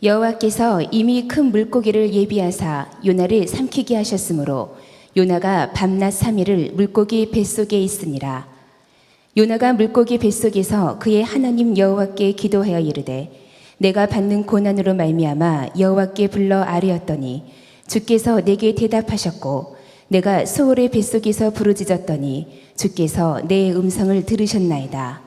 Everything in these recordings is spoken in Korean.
여호와께서 이미 큰 물고기를 예비하사 요나를 삼키게 하셨으므로 요나가 밤낮 3일을 물고기 뱃속에 있으니라. 요나가 물고기 뱃속에서 그의 하나님 여호와께 기도하여 이르되 내가 받는 고난으로 말미암아 여호와께 불러 아뢰었더니 주께서 내게 대답하셨고 내가 소울의 뱃속에서 부르짖었더니 주께서 내 음성을 들으셨나이다.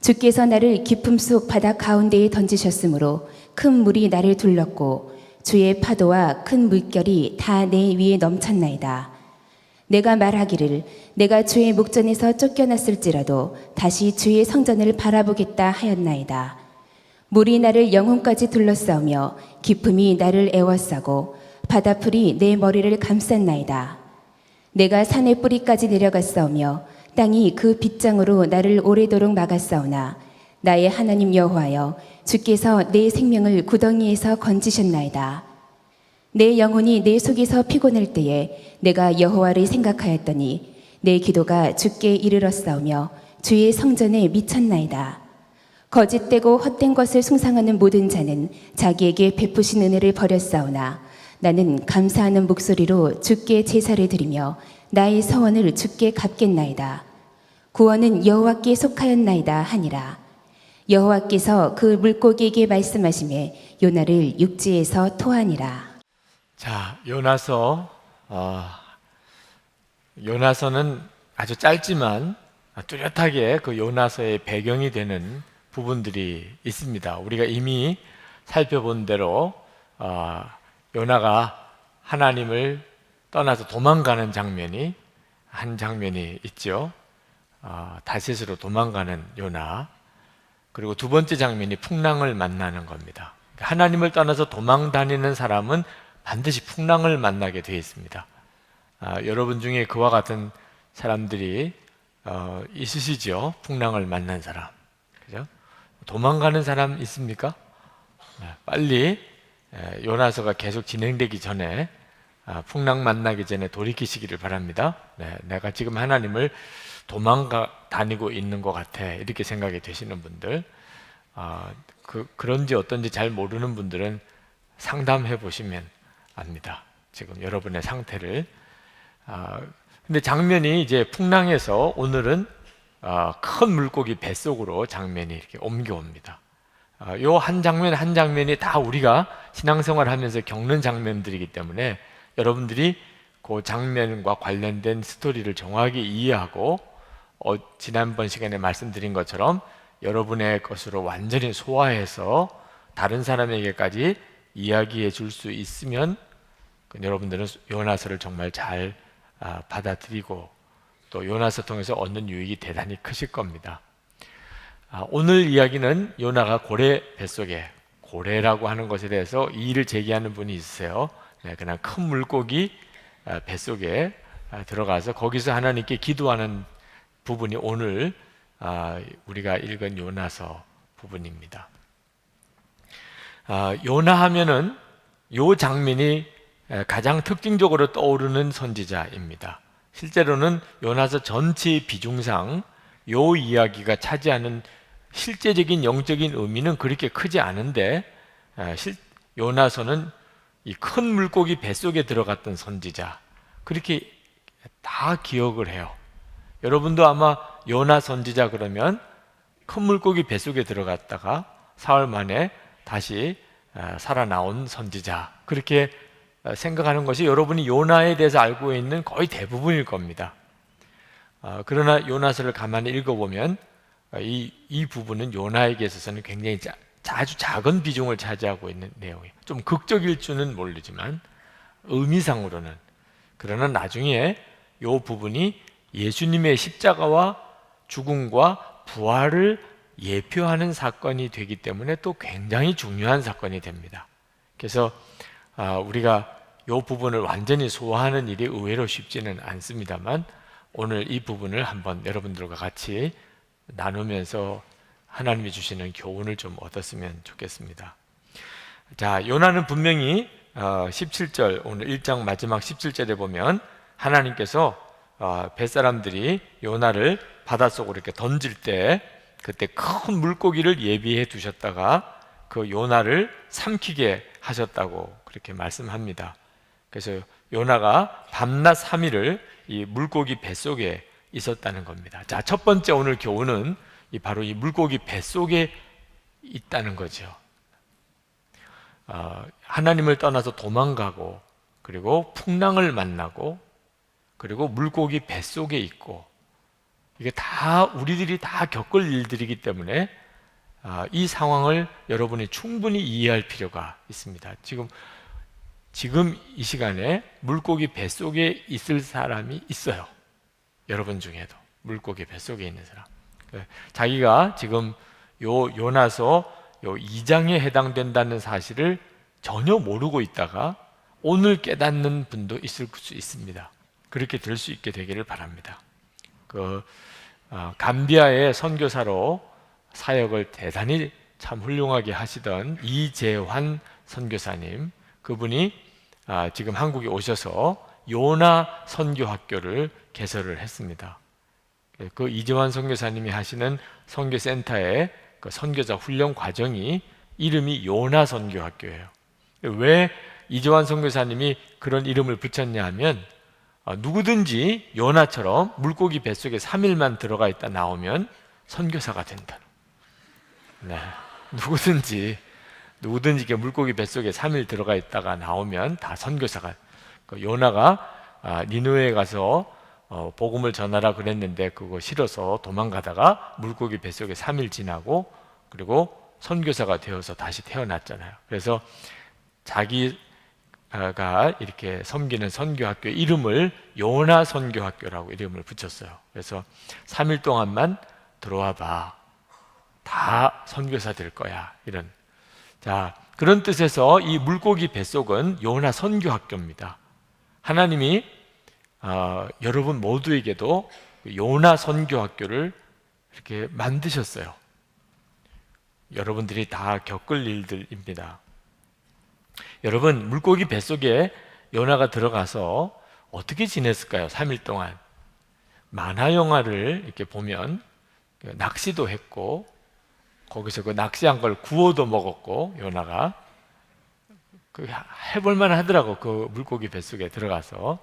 주께서 나를 깊음 속 바다 가운데에 던지셨으므로 큰 물이 나를 둘렀고 주의 파도와 큰 물결이 다 내 위에 넘쳤나이다. 내가 말하기를 내가 주의 목전에서 쫓겨났을지라도 다시 주의 성전을 바라보겠다 하였나이다. 물이 나를 영혼까지 둘러싸우며 깊음이 나를 애워싸고 바다풀이 내 머리를 감쌌나이다. 내가 산의 뿌리까지 내려갔사오며 땅이 그 빗장으로 나를 오래도록 막았사오나 나의 하나님 여호와여 주께서 내 생명을 구덩이에서 건지셨나이다. 내 영혼이 내 속에서 피곤할 때에 내가 여호와를 생각하였더니 내 기도가 주께 이르렀사오며 주의 성전에 미쳤나이다. 거짓되고 헛된 것을 숭상하는 모든 자는 자기에게 베푸신 은혜를 버렸사오나 나는 감사하는 목소리로 주께 제사를 드리며 나의 서원을 주께 갚겠나이다. 구원은 여호와께 속하였나이다 하니라. 여호와께서 그 물고기에게 말씀하시매 요나를 육지에서 토하니라. 자, 요나서는 아주 짧지만 뚜렷하게 그 요나서의 배경이 되는 부분들이 있습니다. 우리가 이미 살펴본 대로 요나가 하나님을 떠나서 도망가는 장면이 한 장면이 있죠. 다시스로 도망가는 요나. 그리고 두 번째 장면이 풍랑을 만나는 겁니다. 하나님을 떠나서 도망 다니는 사람은 반드시 풍랑을 만나게 되어 있습니다. 여러분 중에 그와 같은 사람들이 있으시죠? 풍랑을 만난 사람, 그죠? 도망가는 사람 있습니까? 빨리 요나서가 계속 진행되기 전에 풍랑 만나기 전에 돌이키시기를 바랍니다. 내가 지금 하나님을 도망가 다니고 있는 것 같아 이렇게 생각이 되시는 분들, 그런지 어떤지 잘 모르는 분들은 상담해 보시면 압니다. 지금 여러분의 상태를. 근데 장면이 이제 풍랑에서 오늘은 큰 물고기 뱃속으로 장면이 이렇게 옮겨옵니다. 요 한 장면 한 장면이 다 우리가 신앙생활 하면서 겪는 장면들이기 때문에 여러분들이 그 장면과 관련된 스토리를 정확히 이해하고 지난번 시간에 말씀드린 것처럼 여러분의 것으로 완전히 소화해서 다른 사람에게까지 이야기해 줄 수 있으면 여러분들은 요나서를 정말 잘 받아들이고 또 요나서 통해서 얻는 유익이 대단히 크실 겁니다. 오늘 이야기는 요나가 고래 뱃속에, 고래라고 하는 것에 대해서 이의를 제기하는 분이 있으세요. 그냥 큰 물고기 뱃속에 들어가서 거기서 하나님께 기도하는 부분이 오늘 우리가 읽은 요나서 부분입니다. 요나 하면은 요 장면이 가장 특징적으로 떠오르는 선지자입니다. 실제로는 요나서 전체의 비중상 요 이야기가 차지하는 실제적인 영적인 의미는 그렇게 크지 않은데 요나서는 이 큰 물고기 뱃속에 들어갔던 선지자, 그렇게 다 기억을 해요. 여러분도 아마 요나 선지자 그러면 큰 물고기 뱃속에 들어갔다가 사흘 만에 다시 살아나온 선지자, 그렇게 생각하는 것이 여러분이 요나에 대해서 알고 있는 거의 대부분일 겁니다. 그러나 요나서를 가만히 읽어보면 이 부분은 요나에게 있어서는 굉장히 아주 작은 비중을 차지하고 있는 내용이에요. 좀 극적일 줄은 모르지만 의미상으로는. 그러나 나중에 이 부분이 예수님의 십자가와 죽음과 부활을 예표하는 사건이 되기 때문에 또 굉장히 중요한 사건이 됩니다. 그래서 우리가 이 부분을 완전히 소화하는 일이 의외로 쉽지는 않습니다만 오늘 이 부분을 한번 여러분들과 같이 나누면서 하나님이 주시는 교훈을 좀 얻었으면 좋겠습니다. 자, 요나는 분명히 17절, 오늘 1장 마지막 17절에 보면 하나님께서 뱃사람들이 요나를 바닷속으로 이렇게 던질 때 그때 큰 물고기를 예비해 두셨다가 그 요나를 삼키게 하셨다고 그렇게 말씀합니다. 그래서 요나가 밤낮 3일을 이 물고기 뱃속에 있었다는 겁니다. 자, 첫 번째 오늘 교훈은 바로 이 물고기 뱃속에 있다는 거죠. 하나님을 떠나서 도망가고, 그리고 풍랑을 만나고, 그리고 물고기 뱃속에 있고, 이게 다 우리들이 다 겪을 일들이기 때문에 이 상황을 여러분이 충분히 이해할 필요가 있습니다. 지금 이 시간에 물고기 뱃속에 있을 사람이 있어요. 여러분 중에도 물고기 뱃속에 있는 사람. 자기가 지금 요나서 2장에 해당된다는 사실을 전혀 모르고 있다가 오늘 깨닫는 분도 있을 수 있습니다. 그렇게 될 수 있게 되기를 바랍니다. 감비아의 선교사로 사역을 대단히 참 훌륭하게 하시던 이재환 선교사님, 그분이 지금 한국에 오셔서 요나 선교학교를 개설을 했습니다. 그 이재환 선교사님이 하시는 선교센터의 그 선교자 훈련 과정이 이름이 요나 선교학교예요. 왜 이재환 선교사님이 그런 이름을 붙였냐 하면 누구든지 요나처럼 물고기 뱃속에 3일만 들어가 있다 나오면 선교사가 된다. 네. 누구든지 이렇게 물고기 뱃속에 3일 들어가 있다가 나오면 다 선교사가. 요나가 니느웨에 가서 복음을 전하라 그랬는데 그거 싫어서 도망가다가 물고기 뱃속에 3일 지나고 그리고 선교사가 되어서 다시 태어났잖아요. 그래서 자기가 이렇게 섬기는 선교학교 이름을 요나 선교학교라고 이름을 붙였어요. 그래서 3일 동안만 들어와 봐. 다 선교사 될 거야. 이런. 자, 그런 뜻에서 이 물고기 뱃속은 요나 선교학교입니다. 하나님이 여러분 모두에게도 요나 선교학교를 이렇게 만드셨어요. 여러분들이 다 겪을 일들입니다. 여러분, 물고기 뱃속에 요나가 들어가서 어떻게 지냈을까요? 3일 동안. 만화 영화를 이렇게 보면 낚시도 했고 거기서 그 낚시한 걸 구워도 먹었고, 요나가 해볼만 하더라고, 그 물고기 뱃속에 들어가서.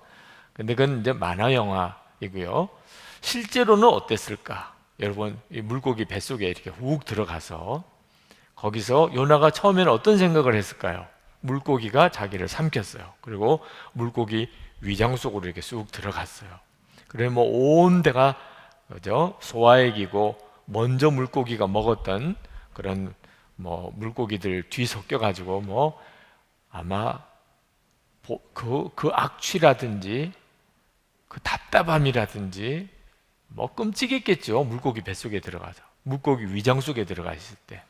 근데 그건 이제 만화 영화이고요. 실제로는 어땠을까? 여러분, 이 물고기 뱃속에 이렇게 훅 들어가서 거기서 요나가 처음에는 어떤 생각을 했을까요? 물고기가 자기를 삼켰어요. 그리고 물고기 위장 속으로 이렇게 쑥 들어갔어요. 그래 온 데가 소화액이고 먼저 물고기가 먹었던 그런 물고기들 뒤섞여가지고 아마 그 악취라든지 그 답답함이라든지 끔찍했겠죠. 물고기 뱃속에 들어가서 물고기 위장 속에 들어가 있을 때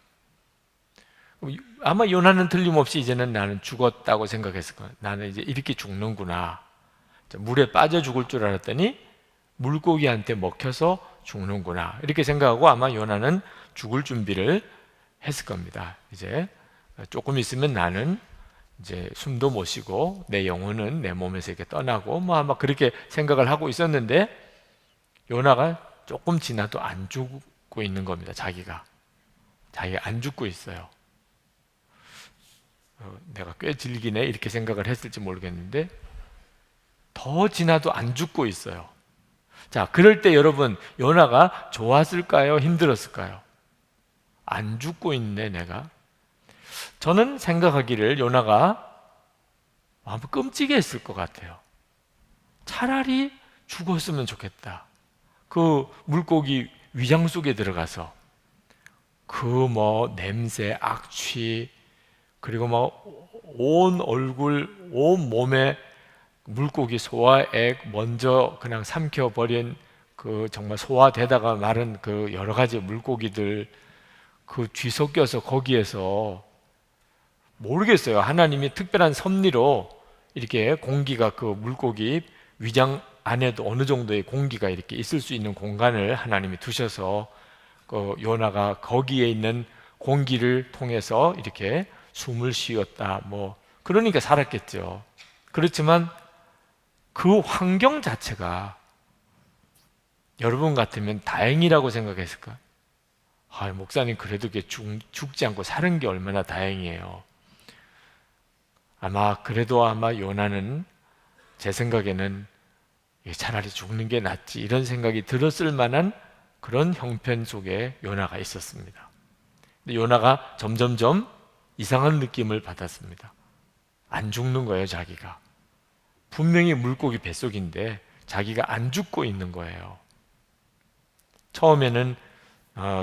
아마 요나는 틀림없이 이제는 나는 죽었다고 생각했을 거예요. 나는 이제 이렇게 죽는구나. 물에 빠져 죽을 줄 알았더니 물고기한테 먹혀서 죽는구나. 이렇게 생각하고 아마 요나는 죽을 준비를 했을 겁니다. 이제 조금 있으면 나는 이제 숨도 못 쉬고 내 영혼은 내 몸에서 이렇게 떠나고 아마 그렇게 생각을 하고 있었는데 요나가 조금 지나도 안 죽고 있는 겁니다. 자기가 안 죽고 있어요. 내가 꽤 질기네 이렇게 생각을 했을지 모르겠는데 더 지나도 안 죽고 있어요. 자, 그럴 때 여러분, 요나가 좋았을까요? 힘들었을까요? 안 죽고 있네 내가. 저는 생각하기를 요나가 아무 끔찍해 했을 것 같아요. 차라리 죽었으면 좋겠다. 그 물고기 위장 속에 들어가서 그 냄새, 악취, 그리고 온 얼굴, 온 몸에 물고기 소화액 먼저 그냥 삼켜버린 그 정말 소화되다가 마른 그 여러 가지 물고기들 그 뒤섞여서 거기에서 모르겠어요. 하나님이 특별한 섭리로 이렇게 공기가 그 물고기 위장 안에도 어느 정도의 공기가 이렇게 있을 수 있는 공간을 하나님이 두셔서 그 요나가 거기에 있는 공기를 통해서 이렇게 숨을 쉬었다. 그러니까 살았겠죠. 그렇지만 그 환경 자체가 여러분 같으면 다행이라고 생각했을까? 목사님 그래도 이게 죽지 않고 사는 게 얼마나 다행이에요. 그래도 요나는 제 생각에는 차라리 죽는 게 낫지, 이런 생각이 들었을 만한 그런 형편 속에 요나가 있었습니다. 근데 요나가 점점점 이상한 느낌을 받았습니다. 안 죽는 거예요, 자기가. 분명히 물고기 뱃속인데 자기가 안 죽고 있는 거예요. 처음에는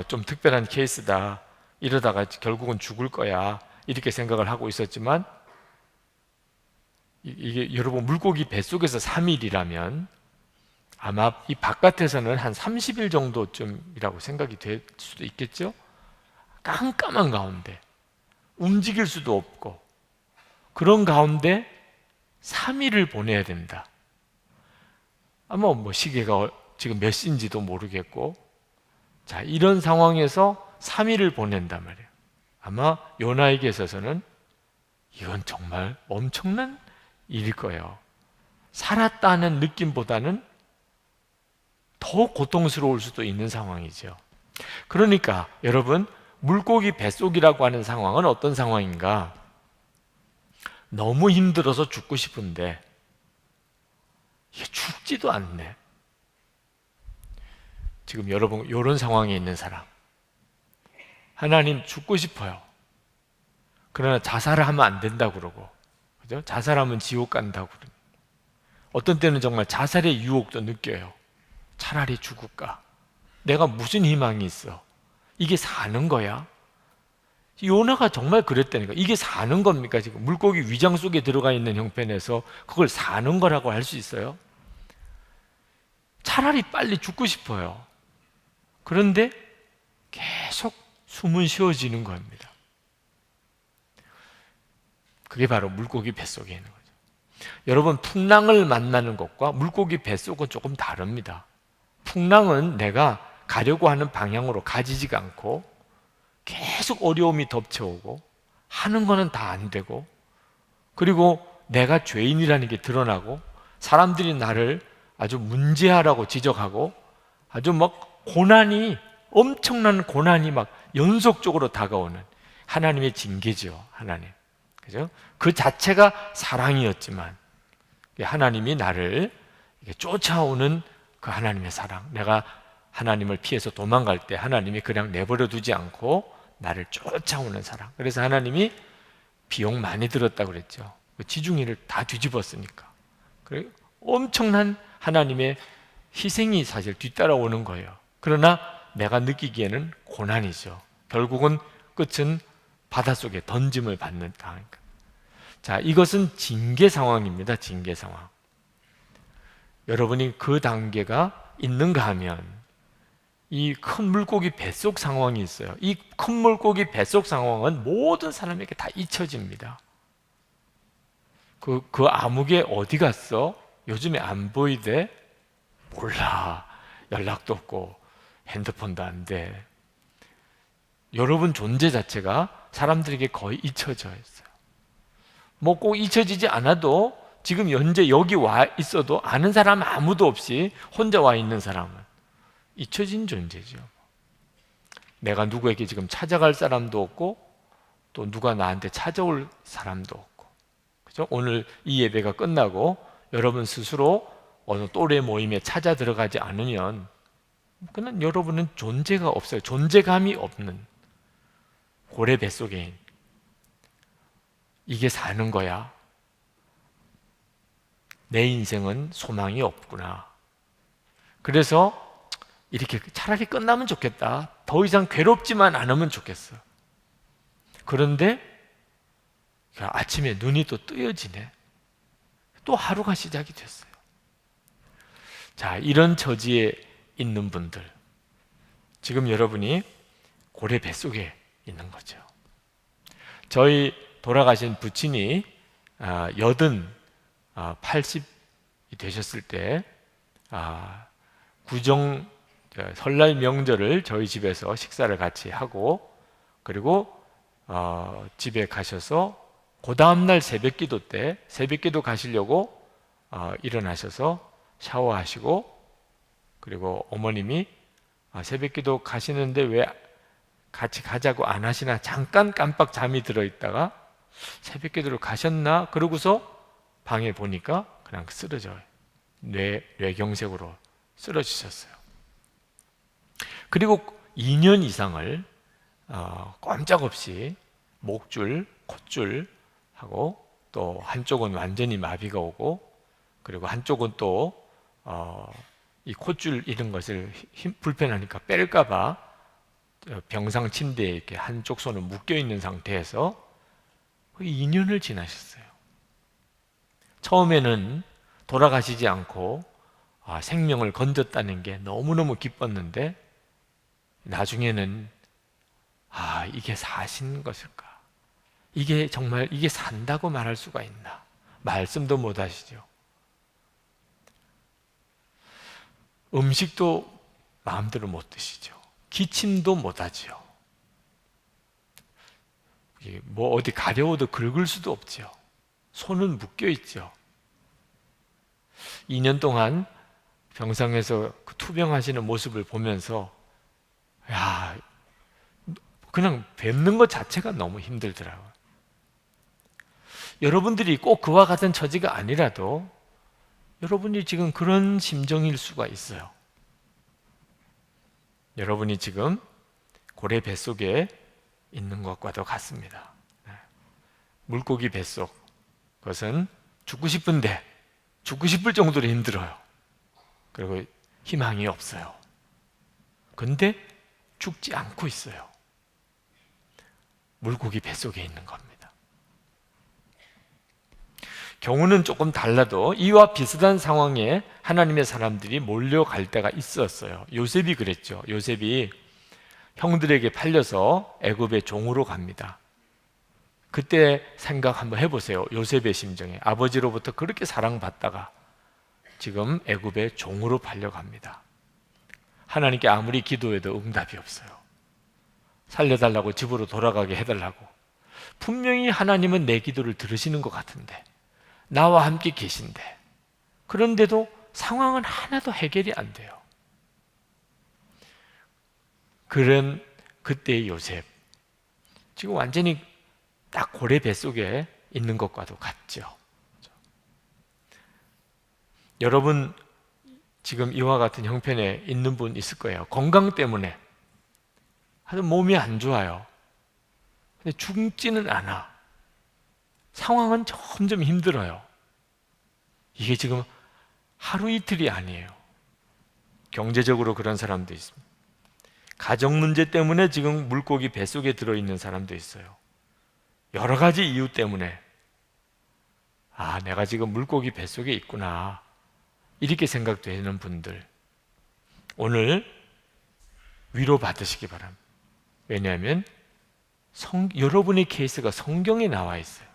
좀 특별한 케이스다, 이러다가 결국은 죽을 거야, 이렇게 생각을 하고 있었지만, 이게 여러분 물고기 뱃속에서 3일이라면 아마 이 바깥에서는 한 30일 정도쯤이라고 생각이 될 수도 있겠죠? 깜깜한 가운데 움직일 수도 없고 그런 가운데 3일을 보내야 된다. 아마 시계가 지금 몇 시인지도 모르겠고, 자, 이런 상황에서 3일을 보낸단 말이에요. 아마 요나에게 있어서는 이건 정말 엄청난 일일 거예요. 살았다는 느낌보다는 더 고통스러울 수도 있는 상황이죠. 그러니까 여러분, 물고기 뱃속이라고 하는 상황은 어떤 상황인가? 너무 힘들어서 죽고 싶은데 이게 죽지도 않네. 지금 여러분 이런 상황에 있는 사람, 하나님 죽고 싶어요. 그러나 자살을 하면 안 된다고 그러고, 그죠? 자살하면 지옥 간다고 그러고, 어떤 때는 정말 자살의 유혹도 느껴요. 차라리 죽을까? 내가 무슨 희망이 있어? 이게 사는 거야? 요나가 정말 그랬다니까. 이게 사는 겁니까? 지금 물고기 위장 속에 들어가 있는 형편에서 그걸 사는 거라고 할 수 있어요? 차라리 빨리 죽고 싶어요. 그런데 계속 숨은 쉬어지는 겁니다. 그게 바로 물고기 뱃속에 있는 거죠. 여러분, 풍랑을 만나는 것과 물고기 뱃속은 조금 다릅니다. 풍랑은 내가 가려고 하는 방향으로 가지지가 않고 계속 어려움이 덮쳐오고 하는 거는 다 안 되고, 그리고 내가 죄인이라는 게 드러나고 사람들이 나를 아주 문제하라고 지적하고 아주 고난이, 엄청난 고난이 연속적으로 다가오는 하나님의 징계죠. 하나님, 그죠? 그 자체가 사랑이었지만 하나님이 나를 쫓아오는 그 하나님의 사랑, 내가 하나님을 피해서 도망갈 때 하나님이 그냥 내버려 두지 않고 나를 쫓아오는 사랑. 그래서 하나님이 비용 많이 들었다고 그랬죠. 그 지중해를 다 뒤집었으니까. 그리고 엄청난 하나님의 희생이 사실 뒤따라오는 거예요. 그러나 내가 느끼기에는 고난이죠. 결국은 끝은 바닷속에 던짐을 받는 당하니까. 자, 이것은 징계 상황입니다. 징계 상황. 여러분이 그 단계가 있는가 하면 이 큰 물고기 뱃속 상황이 있어요. 이 큰 물고기 뱃속 상황은 모든 사람에게 다 잊혀집니다. 그 아무개 어디 갔어? 요즘에 안 보이대? 몰라. 연락도 없고 핸드폰도 안 돼. 여러분 존재 자체가 사람들에게 거의 잊혀져 있어요. 꼭 잊혀지지 않아도 지금 현재 여기 와 있어도 아는 사람 아무도 없이 혼자 와 있는 사람은 잊혀진 존재죠. 내가 누구에게 지금 찾아갈 사람도 없고 또 누가 나한테 찾아올 사람도 없고, 그죠? 오늘 이 예배가 끝나고 여러분 스스로 어느 또래 모임에 찾아 들어가지 않으면 그는 여러분은 존재가 없어요. 존재감이 없는 고래 뱃속에 이게 사는 거야. 내 인생은 소망이 없구나. 그래서 이렇게 차라리 끝나면 좋겠다. 더 이상 괴롭지만 않으면 좋겠어. 그런데 아침에 눈이 또 뜨여지네. 또 하루가 시작이 됐어요. 자, 이런 처지에 있는 분들, 지금 여러분이 고래 뱃속에 있는 거죠. 저희 돌아가신 부친이 80이 되셨을 때 구정 설날 명절을 저희 집에서 식사를 같이 하고, 그리고 집에 가셔서 그 다음날 새벽기도 때 새벽기도 가시려고 일어나셔서 샤워하시고, 그리고 어머님이 새벽기도 가시는데 왜 같이 가자고 안 하시나 잠깐 깜빡 잠이 들어있다가 새벽기도로 가셨나 그러고서 방에 보니까 그냥 쓰러져요. 뇌경색으로 쓰러지셨어요. 그리고 2년 이상을 꼼짝없이 목줄, 콧줄 하고 또 한쪽은 완전히 마비가 오고 그리고 한쪽은 또 이 콧줄 이런 것을 불편하니까 뺄까봐 병상 침대에 이렇게 한쪽 손은 묶여 있는 상태에서 2년을 지나셨어요. 처음에는 돌아가시지 않고 생명을 건졌다는 게 너무너무 기뻤는데 나중에는 이게 사신 것일까? 이게 정말 이게 산다고 말할 수가 있나? 말씀도 못 하시죠. 음식도 마음대로 못 드시죠. 기침도 못 하지요. 뭐 어디 가려워도 긁을 수도 없죠. 손은 묶여 있죠. 2년 동안 병상에서 그 투병하시는 모습을 보면서 그냥 뵙는 것 자체가 너무 힘들더라고요. 여러분들이 꼭 그와 같은 처지가 아니라도 여러분이 지금 그런 심정일 수가 있어요. 여러분이 지금 고래 뱃속에 있는 것과도 같습니다. 물고기 뱃속, 그것은 죽고 싶은데 죽고 싶을 정도로 힘들어요. 그리고 희망이 없어요. 근데 죽지 않고 있어요. 물고기 뱃속에 있는 겁니다. 경우는 조금 달라도 이와 비슷한 상황에 하나님의 사람들이 몰려갈 때가 있었어요. 요셉이 그랬죠. 요셉이 형들에게 팔려서 애굽의 종으로 갑니다. 그때 생각 한번 해보세요. 요셉의 심정에 아버지로부터 그렇게 사랑받다가 지금 애굽의 종으로 팔려갑니다. 하나님께 아무리 기도해도 응답이 없어요. 살려달라고 집으로 돌아가게 해달라고. 분명히 하나님은 내 기도를 들으시는 것 같은데 나와 함께 계신데 그런데도 상황은 하나도 해결이 안 돼요. 그런 그때의 요셉 지금 완전히 딱 고래 뱃속에 있는 것과도 같죠. 여러분 지금 이와 같은 형편에 있는 분 있을 거예요. 건강 때문에 하여튼 몸이 안 좋아요. 근데 죽지는 않아. 상황은 점점 힘들어요. 이게 지금 하루 이틀이 아니에요. 경제적으로 그런 사람도 있습니다. 가정 문제 때문에 지금 물고기 뱃속에 들어있는 사람도 있어요. 여러 가지 이유 때문에 내가 지금 물고기 뱃속에 있구나 이렇게 생각되는 분들 오늘 위로받으시기 바랍니다. 왜냐하면 여러분의 케이스가 성경에 나와 있어요.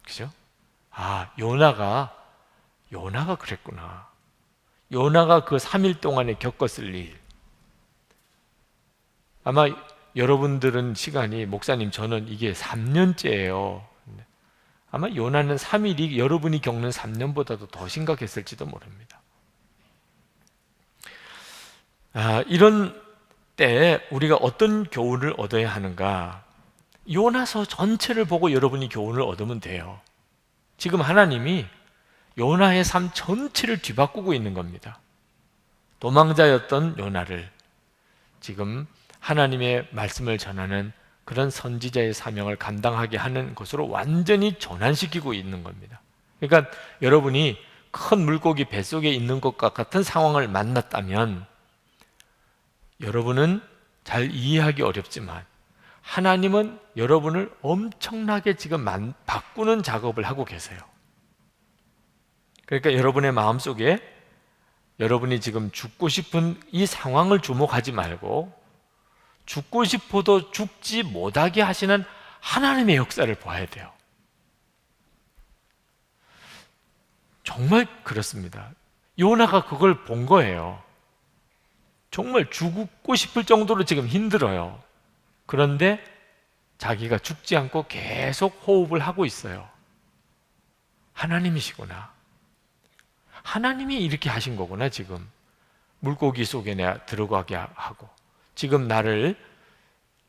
그죠? 요나가 그랬구나. 요나가 그 3일 동안에 겪었을 일. 아마 여러분들은 시간이 목사님 저는 이게 3년째예요. 아마 요나는 3일이 여러분이 겪는 3년보다도 더 심각했을지도 모릅니다. 이런 때 우리가 어떤 교훈을 얻어야 하는가? 요나서 전체를 보고 여러분이 교훈을 얻으면 돼요. 지금 하나님이 요나의 삶 전체를 뒤바꾸고 있는 겁니다. 도망자였던 요나를 지금 하나님의 말씀을 전하는 그런 선지자의 사명을 감당하게 하는 것으로 완전히 전환시키고 있는 겁니다. 그러니까 여러분이 큰 물고기 뱃속에 있는 것과 같은 상황을 만났다면 여러분은 잘 이해하기 어렵지만 하나님은 여러분을 엄청나게 지금 바꾸는 작업을 하고 계세요. 그러니까 여러분의 마음속에 여러분이 지금 죽고 싶은 이 상황을 주목하지 말고 죽고 싶어도 죽지 못하게 하시는 하나님의 역사를 봐야 돼요. 정말 그렇습니다. 요나가 그걸 본 거예요. 정말 죽고 싶을 정도로 지금 힘들어요. 그런데 자기가 죽지 않고 계속 호흡을 하고 있어요. 하나님이시구나. 하나님이 이렇게 하신 거구나. 지금 물고기 속에 내가 들어가게 하고 지금 나를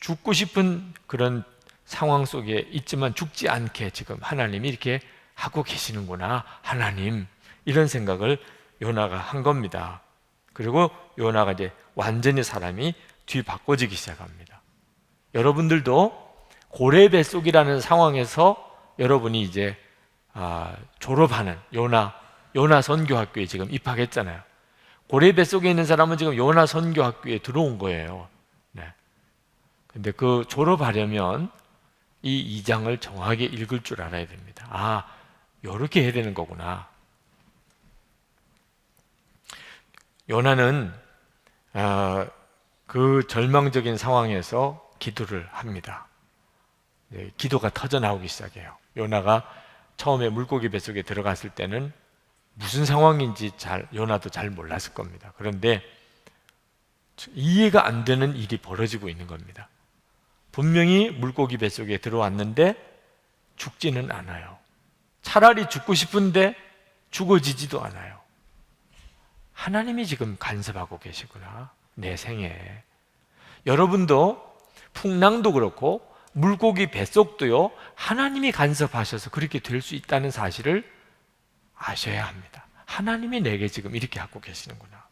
죽고 싶은 그런 상황 속에 있지만 죽지 않게 지금 하나님이 이렇게 하고 계시는구나, 하나님, 이런 생각을 요나가 한 겁니다. 그리고 요나가 이제 완전히 사람이 뒤바꿔지기 시작합니다. 여러분들도 고래 뱃속이라는 상황에서 여러분이 이제 졸업하는 요나 선교학교에 지금 입학했잖아요. 고래 뱃속에 있는 사람은 지금 요나 선교학교에 들어온 거예요. 네. 근데 그 졸업하려면 이 2장을 정확하게 읽을 줄 알아야 됩니다. 요렇게 해야 되는 거구나. 요나는 그 절망적인 상황에서 기도를 합니다. 네, 기도가 터져 나오기 시작해요. 요나가 처음에 물고기 뱃속에 들어갔을 때는 무슨 상황인지 요나도 잘 몰랐을 겁니다. 그런데 이해가 안 되는 일이 벌어지고 있는 겁니다. 분명히 물고기 뱃속에 들어왔는데 죽지는 않아요. 차라리 죽고 싶은데 죽어지지도 않아요. 하나님이 지금 간섭하고 계시구나, 내 생에. 여러분도 풍랑도 그렇고 물고기 뱃속도요, 하나님이 간섭하셔서 그렇게 될 수 있다는 사실을 아셔야 합니다. 하나님이 내게 지금 이렇게 하고 계시는구나.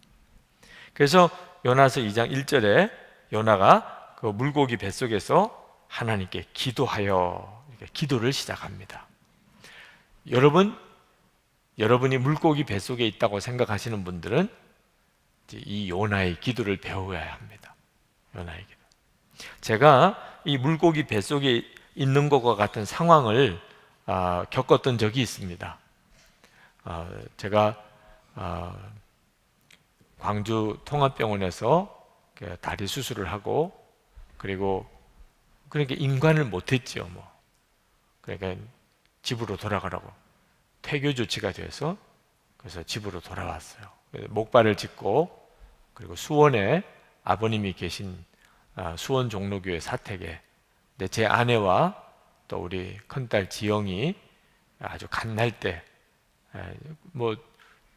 그래서 요나서 2장 1절에 요나가 그 물고기 뱃속에서 하나님께 기도하여 기도를 시작합니다. 여러분이 물고기 뱃속에 있다고 생각하시는 분들은 이 요나의 기도를 배워야 합니다. 요나의 기도. 제가 이 물고기 뱃속에 있는 것과 같은 상황을 겪었던 적이 있습니다. 제가 광주 통합병원에서 다리 수술을 하고, 그리고 그러니까 인관을 못했죠. 그러니까 집으로 돌아가라고 퇴교 조치가 돼서, 그래서 집으로 돌아왔어요. 목발을 짚고, 그리고 수원에 아버님이 계신 수원 종로교회 사택에 제 아내와 또 우리 큰딸 지영이 아주 갓날 때,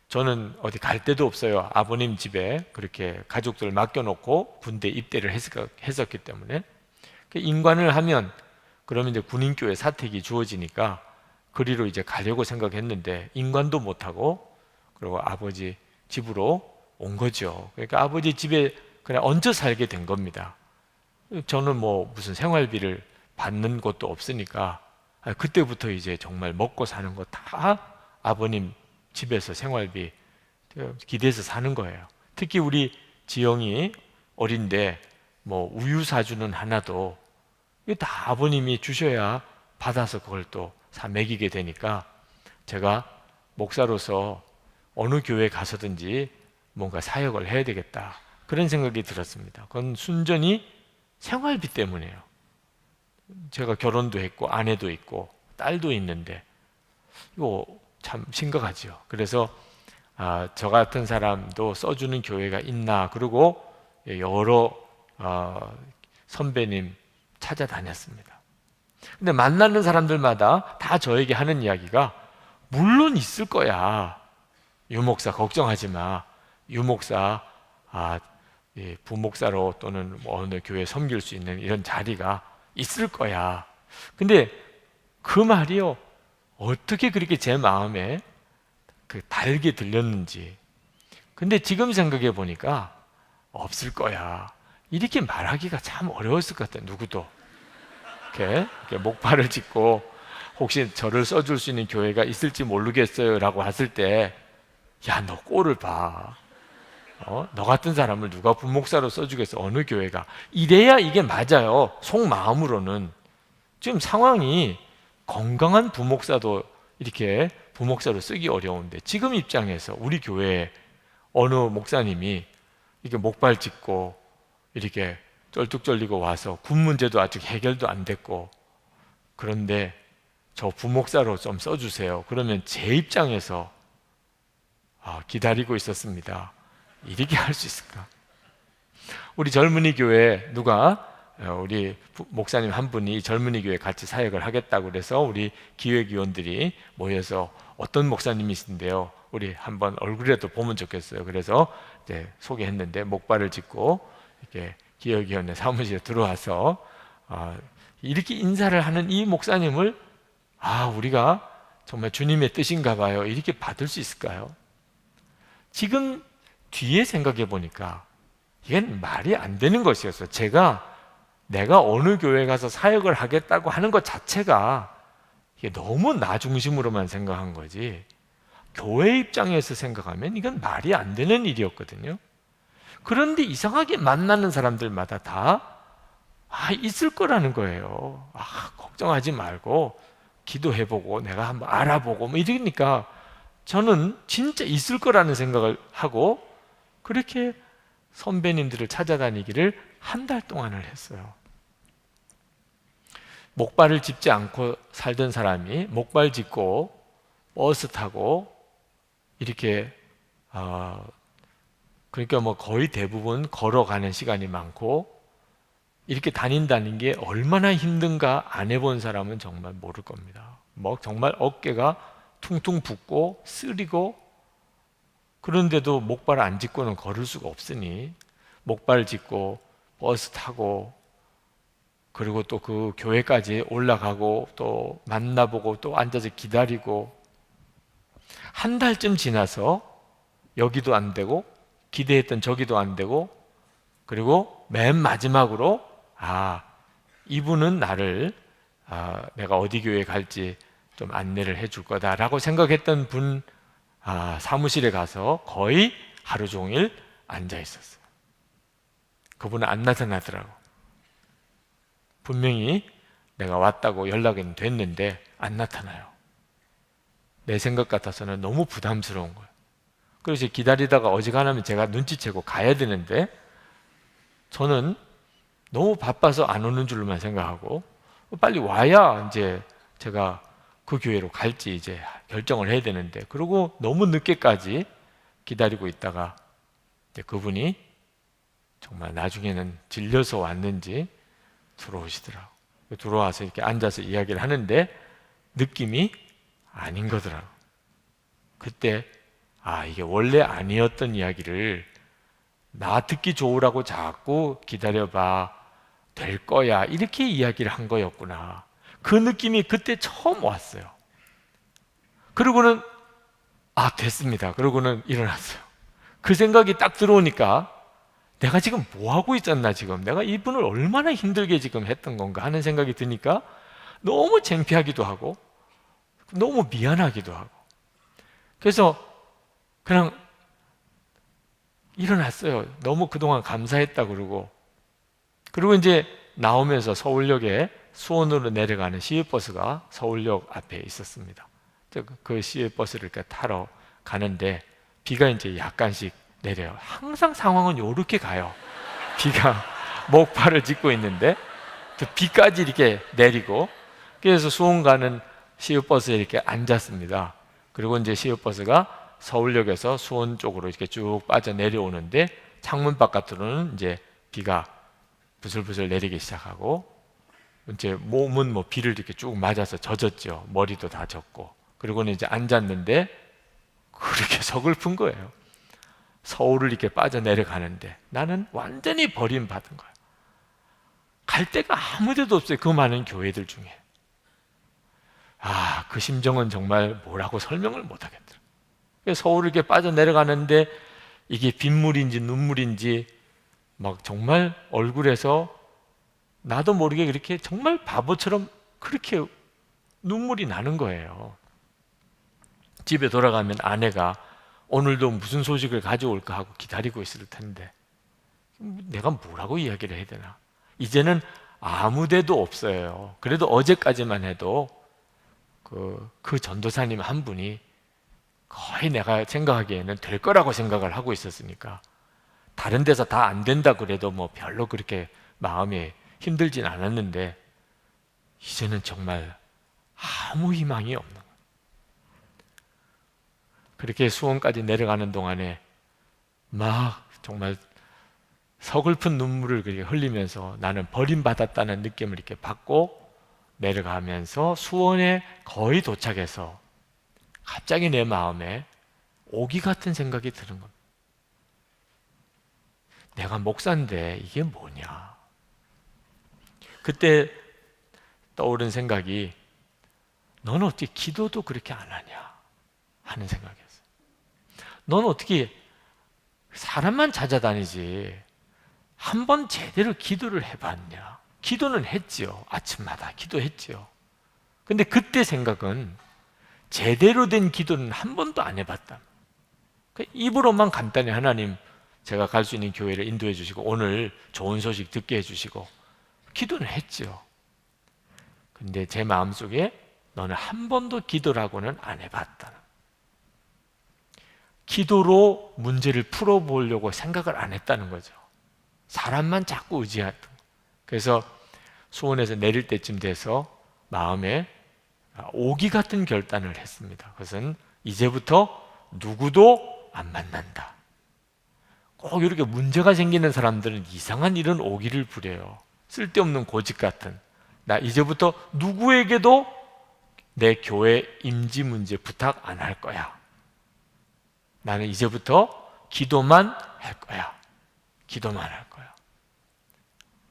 저는 어디 갈 데도 없어요. 아버님 집에 그렇게 가족들 맡겨놓고 군대 입대를 했었기 때문에 인관을 하면 그러면 이제 군인교회 사택이 주어지니까 그리로 이제 가려고 생각했는데 인관도 못하고, 그리고 아버지 집으로 온 거죠. 그러니까 아버지 집에 그냥 얹혀 살게 된 겁니다. 저는 무슨 생활비를 받는 것도 없으니까 그때부터 이제 정말 먹고 사는 거 다 아버님 집에서 생활비 기대서 사는 거예요. 특히 우리 지영이 어린데 우유 사주는 하나도 이거 다 아버님이 주셔야 받아서 그걸 또 사 먹이게 되니까 제가 목사로서 어느 교회 가서든지 뭔가 사역을 해야 되겠다, 그런 생각이 들었습니다. 그건 순전히 생활비 때문에요. 제가 결혼도 했고 아내도 있고 딸도 있는데 이거 참 심각하죠. 그래서 저 같은 사람도 써주는 교회가 있나, 그리고 여러 선배님 찾아다녔습니다. 근데 만나는 사람들마다 다 저에게 하는 이야기가 물론 있을 거야, 유 목사 걱정하지 마, 유 목사 부목사로 또는 어느 교회 섬길 수 있는 이런 자리가 있을 거야. 근데 그 말이요, 어떻게 그렇게 제 마음에 달게 들렸는지. 근데 지금 생각해 보니까 없을 거야, 이렇게 말하기가 참 어려웠을 것 같아요. 누구도 이렇게 목발을 짚고 혹시 저를 써줄 수 있는 교회가 있을지 모르겠어요 라고 했을 때, 야, 너 꼴을 봐, 너 같은 사람을 누가 부목사로 써주겠어, 어느 교회가. 이래야 이게 맞아요. 속마음으로는 지금 상황이 건강한 부목사도 이렇게 부목사로 쓰기 어려운데, 지금 입장에서 우리 교회에 어느 목사님이 이렇게 목발 짚고 이렇게 쩔뚝쩔리고 와서 군 문제도 아직 해결도 안 됐고, 그런데 저 부목사로 좀 써주세요, 그러면 제 입장에서 기다리고 있었습니다, 이렇게 할 수 있을까? 우리 젊은이 교회 우리 목사님 한 분이 젊은이 교회 같이 사역을 하겠다고 그래서 우리 기획위원들이 모여서 어떤 목사님이신데요, 우리 한번 얼굴이라도 보면 좋겠어요. 그래서 이제 소개했는데 목발을 짚고 이렇게 기억위원회 사무실에 들어와서 이렇게 인사를 하는 이 목사님을 우리가 정말 주님의 뜻인가 봐요, 이렇게 받을 수 있을까요? 지금 뒤에 생각해 보니까 이건 말이 안 되는 것이었어요. 내가 어느 교회 가서 사역을 하겠다고 하는 것 자체가 이게 너무 나 중심으로만 생각한 거지, 교회 입장에서 생각하면 이건 말이 안 되는 일이었거든요. 그런데 이상하게 만나는 사람들마다 다 있을 거라는 거예요. 걱정하지 말고 기도해보고 내가 한번 알아보고 뭐 이러니까 저는 진짜 있을 거라는 생각을 하고 그렇게 선배님들을 찾아다니기를 한 달 동안을 했어요. 목발을 짚지 않고 살던 사람이 목발 짚고 버스 타고 이렇게 그러니까 뭐 거의 대부분 걸어가는 시간이 많고 이렇게 다닌다는 게 얼마나 힘든가 안 해본 사람은 정말 모를 겁니다. 뭐 정말 어깨가 퉁퉁 붓고 쓰리고, 그런데도 목발 안 짚고는 걸을 수가 없으니 목발 짚고 버스 타고 그리고 또 그 교회까지 올라가고 또 만나보고 또 앉아서 기다리고, 한 달쯤 지나서 여기도 안 되고 기대했던 저기도 안 되고, 그리고 맨 마지막으로 이분은 나를 내가 어디 교회 갈지 좀 안내를 해줄 거다라고 생각했던 분 사무실에 가서 거의 하루 종일 앉아 있었어요. 그분은 안 나타나더라고. 분명히 내가 왔다고 연락은 됐는데 안 나타나요. 내 생각 같아서는 너무 부담스러운 거예요. 그래서 기다리다가 어지간하면 제가 눈치채고 가야 되는데 저는 너무 바빠서 안 오는 줄로만 생각하고 빨리 와야 이제 제가 그 교회로 갈지 이제 결정을 해야 되는데, 그리고 너무 늦게까지 기다리고 있다가 이제 그분이 정말 나중에는 질려서 왔는지 들어오시더라고. 들어와서 이렇게 앉아서 이야기를 하는데 느낌이 아닌 거더라고. 그때 이게 원래 아니었던 이야기를 나 듣기 좋으라고 자꾸 기다려봐 될 거야 이렇게 이야기를 한 거였구나. 그 느낌이 그때 처음 왔어요. 그러고는 됐습니다. 그러고는 일어났어요. 그 생각이 딱 들어오니까 내가 지금 뭐 하고 있었나, 지금 내가 이분을 얼마나 힘들게 지금 했던 건가 하는 생각이 드니까 너무 창피하기도 하고 너무 미안하기도 하고, 그래서 그냥 일어났어요. 너무 그동안 감사했다 그러고. 그리고 이제 나오면서 서울역에 수원으로 내려가는 시외버스가 서울역 앞에 있었습니다. 그 시외버스를 타러 가는데 비가 이제 약간씩 내려요. 항상 상황은 이렇게 가요. 비가 목발을 짚고 있는데 비까지 이렇게 내리고, 그래서 수원 가는 시외버스에 이렇게 앉았습니다. 그리고 이제 시외버스가 서울역에서 수원 쪽으로 이렇게 쭉 빠져 내려오는데 창문 바깥으로는 이제 비가 부슬부슬 내리기 시작하고, 이제 몸은 뭐 비를 이렇게 쭉 맞아서 젖었죠. 머리도 다 젖고. 그리고는 이제 앉았는데 그렇게 서글픈 거예요. 서울을 이렇게 빠져 내려가는데 나는 완전히 버림받은 거예요. 갈 데가 아무 데도 없어요. 그 많은 교회들 중에. 그 심정은 정말 뭐라고 설명을 못 하겠더라고요. 서울을 이렇게 빠져 내려가는데 이게 빗물인지 눈물인지 막 정말 얼굴에서 나도 모르게 그렇게 정말 바보처럼 그렇게 눈물이 나는 거예요. 집에 돌아가면 아내가 오늘도 무슨 소식을 가져올까 하고 기다리고 있을 텐데 내가 뭐라고 이야기를 해야 되나. 이제는 아무 데도 없어요. 그래도 어제까지만 해도 그 전도사님 한 분이 거의 내가 생각하기에는 될 거라고 생각을 하고 있었으니까 다른 데서 다 안 된다 그래도 뭐 별로 그렇게 마음이 힘들진 않았는데 이제는 정말 아무 희망이 없는 거예요. 그렇게 수원까지 내려가는 동안에 막 정말 서글픈 눈물을 그렇게 흘리면서 나는 버림받았다는 느낌을 이렇게 받고 내려가면서 수원에 거의 도착해서 갑자기 내 마음에 오기 같은 생각이 드는 겁니다. 내가 목사인데 이게 뭐냐. 그때 떠오른 생각이 너는 어떻게 기도도 그렇게 안 하냐 하는 생각이었어요. 너는 어떻게 사람만 찾아다니지 한 번 제대로 기도를 해봤냐. 기도는 했지요. 아침마다 기도했지요. 근데 그때 생각은 제대로 된 기도는 한 번도 안 해봤다. 입으로만 간단히 하나님 제가 갈 수 있는 교회를 인도해 주시고 오늘 좋은 소식 듣게 해주시고 기도는 했지요. 근데 제 마음속에 너는 한 번도 기도라고는 안 해봤다. 기도로 문제를 풀어보려고 생각을 안 했다는 거죠. 사람만 자꾸 의지했던 거예요. 그래서 수원에서 내릴 때쯤 돼서 마음에 오기 같은 결단을 했습니다. 그것은 이제부터 누구도 안 만난다. 꼭 이렇게 문제가 생기는 사람들은 이상한 이런 오기를 부려요. 쓸데없는 고집 같은. 나 이제부터 누구에게도 내 교회 임지 문제 부탁 안 할 거야. 나는 이제부터 기도만 할 거야. 기도만 할 거야.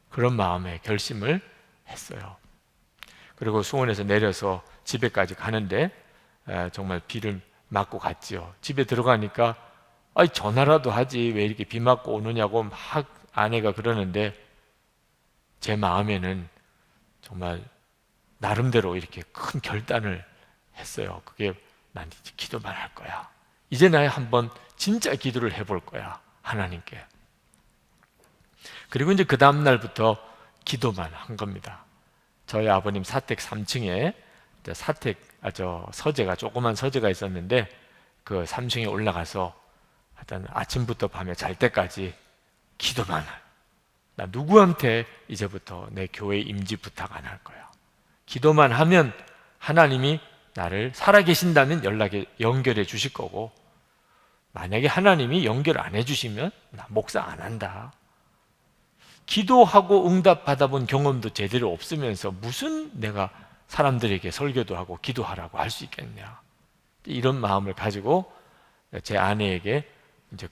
그런 마음의 결심을 했어요. 그리고 수원에서 내려서 집에까지 가는데 정말 비를 맞고 갔지요. 집에 들어가니까 전화라도 하지 왜 이렇게 비 맞고 오느냐고 막 아내가 그러는데 제 마음에는 정말 나름대로 이렇게 큰 결단을 했어요. 그게 난 이제 기도만 할 거야. 이제 나 한번 진짜 기도를 해볼 거야. 하나님께. 그리고 이제 그 다음 날부터 기도만 한 겁니다. 저희 아버님 사택 3층에 서재가 조그만 서재가 있었는데 그 3층에 올라가서 하여튼 아침부터 밤에 잘 때까지 기도만 할. 나 누구한테 이제부터 내 교회 임지 부탁 안 할 거야. 기도만 하면 하나님이 나를 살아계신다면 연결해 주실 거고 만약에 하나님이 연결 안 해주시면 나 목사 안 한다. 기도하고 응답 받아본 경험도 제대로 없으면서 무슨 내가 사람들에게 설교도 하고 기도하라고 할 수 있겠냐. 이런 마음을 가지고 제 아내에게 이제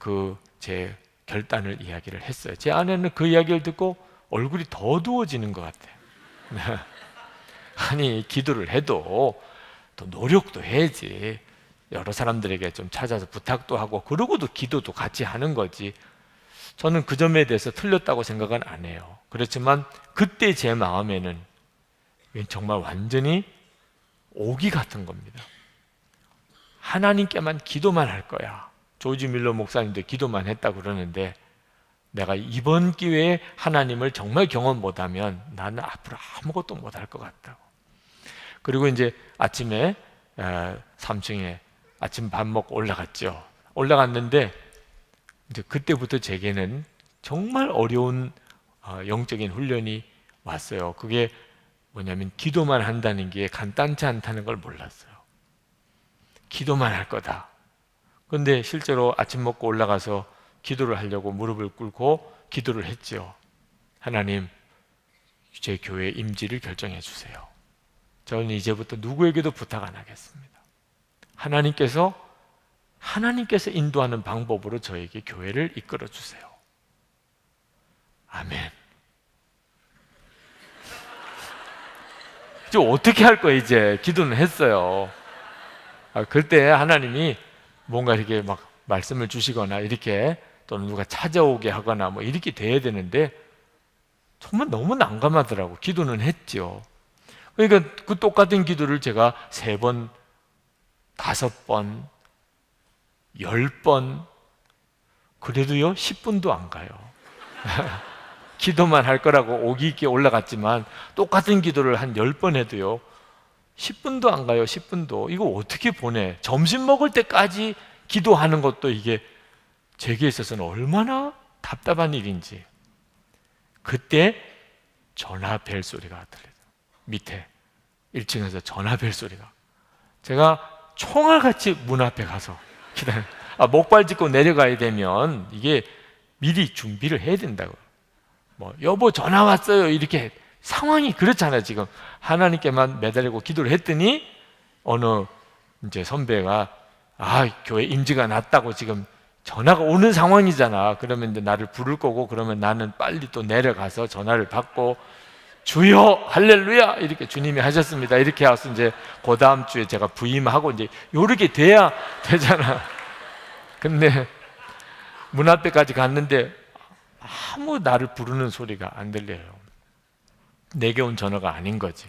제 결단을 이야기를 했어요. 제 아내는 그 이야기를 듣고 얼굴이 더 어두워지는 것 같아요. 아니 기도를 해도 또 노력도 해야지. 여러 사람들에게 좀 찾아서 부탁도 하고 그러고도 기도도 같이 하는 거지. 저는 그 점에 대해서 틀렸다고 생각은 안 해요. 그렇지만 그때 제 마음에는 정말 완전히 오기 같은 겁니다. 하나님께만 기도만 할 거야. 조지 밀러 목사님도 기도만 했다고 그러는데 내가 이번 기회에 하나님을 정말 경험 못하면 나는 앞으로 아무것도 못할 것 같다고. 그리고 이제 아침에 3층에 아침 밥 먹고 올라갔죠. 올라갔는데 이제 그때부터 제게는 정말 어려운 영적인 훈련이 왔어요. 그게 뭐냐면 기도만 한다는 게 간단치 않다는 걸 몰랐어요. 기도만 할 거다. 그런데 실제로 아침 먹고 올라가서 기도를 하려고 무릎을 꿇고 기도를 했죠. 하나님, 제 교회 임지를 결정해 주세요. 저는 이제부터 누구에게도 부탁 안 하겠습니다. 하나님께서 인도하는 방법으로 저에게 교회를 이끌어 주세요. 아멘. 이제 어떻게 할 거예요? 이제 기도는 했어요. 그때 하나님이 뭔가 이렇게 막 말씀을 주시거나 이렇게 또는 누가 찾아오게 하거나 뭐 이렇게 돼야 되는데 정말 너무 난감하더라고. 기도는 했죠. 그러니까 그 똑같은 기도를 제가 3번, 5번, 10번 그래도요 10분도 안 가요. 기도만 할 거라고 오기 있게 올라갔지만 똑같은 기도를 한 10번 해도요 10분도 안 가요. 10분도. 이거 어떻게 보내? 점심 먹을 때까지 기도하는 것도 이게 제게 있어서는 얼마나 답답한 일인지. 그때 전화벨 소리가 들려요. 밑에 1층에서 전화벨 소리가. 제가 총알같이 문 앞에 가서 기다려. 목발 짚고 내려가야 되면 이게 미리 준비를 해야 된다고. 뭐 여보 전화 왔어요. 이렇게 상황이 그렇잖아요. 지금 하나님께만 매달리고 기도를 했더니 어느 이제 선배가 교회 임지가 났다고 지금 전화가 오는 상황이잖아. 그러면 이제 나를 부를 거고, 그러면 나는 빨리 또 내려가서 전화를 받고 주여 할렐루야 이렇게 주님이 하셨습니다 이렇게 해서 이제 그 다음 주에 제가 부임하고 이제 요렇게 돼야 되잖아. 근데 문 앞에까지 갔는데 아무 나를 부르는 소리가 안 들려요. 내게 온 전화가 아닌 거지.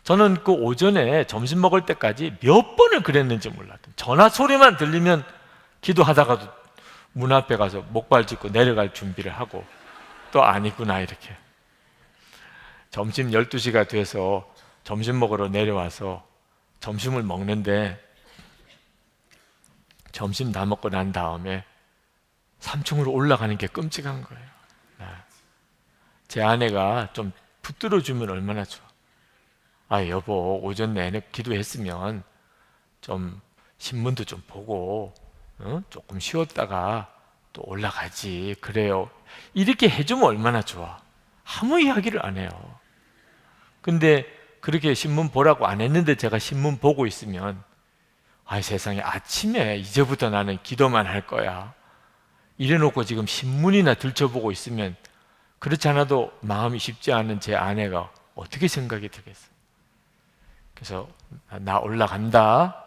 저는 그 오전에 점심 먹을 때까지 몇 번을 그랬는지 몰랐던, 전화 소리만 들리면 기도하다가도 문 앞에 가서 목발 짚고 내려갈 준비를 하고, 또 아니구나 이렇게. 점심 12시가 돼서 점심 먹으러 내려와서 점심을 먹는데, 점심 다 먹고 난 다음에 3층으로 올라가는 게 끔찍한 거예요. 제 아내가 좀 붙들어주면 얼마나 좋아. 아 여보, 오전 내내 기도했으면 좀 신문도 좀 보고 조금 쉬었다가 또 올라가지 그래요. 이렇게 해주면 얼마나 좋아. 아무 이야기를 안 해요. 근데 그렇게 신문 보라고 안 했는데 제가 신문 보고 있으면, 아 세상에, 아침에 이제부터 나는 기도만 할 거야 이래놓고 지금 신문이나 들춰보고 있으면, 그렇지 않아도 마음이 쉽지 않은 제 아내가 어떻게 생각이 들겠어. 그래서 나 올라간다.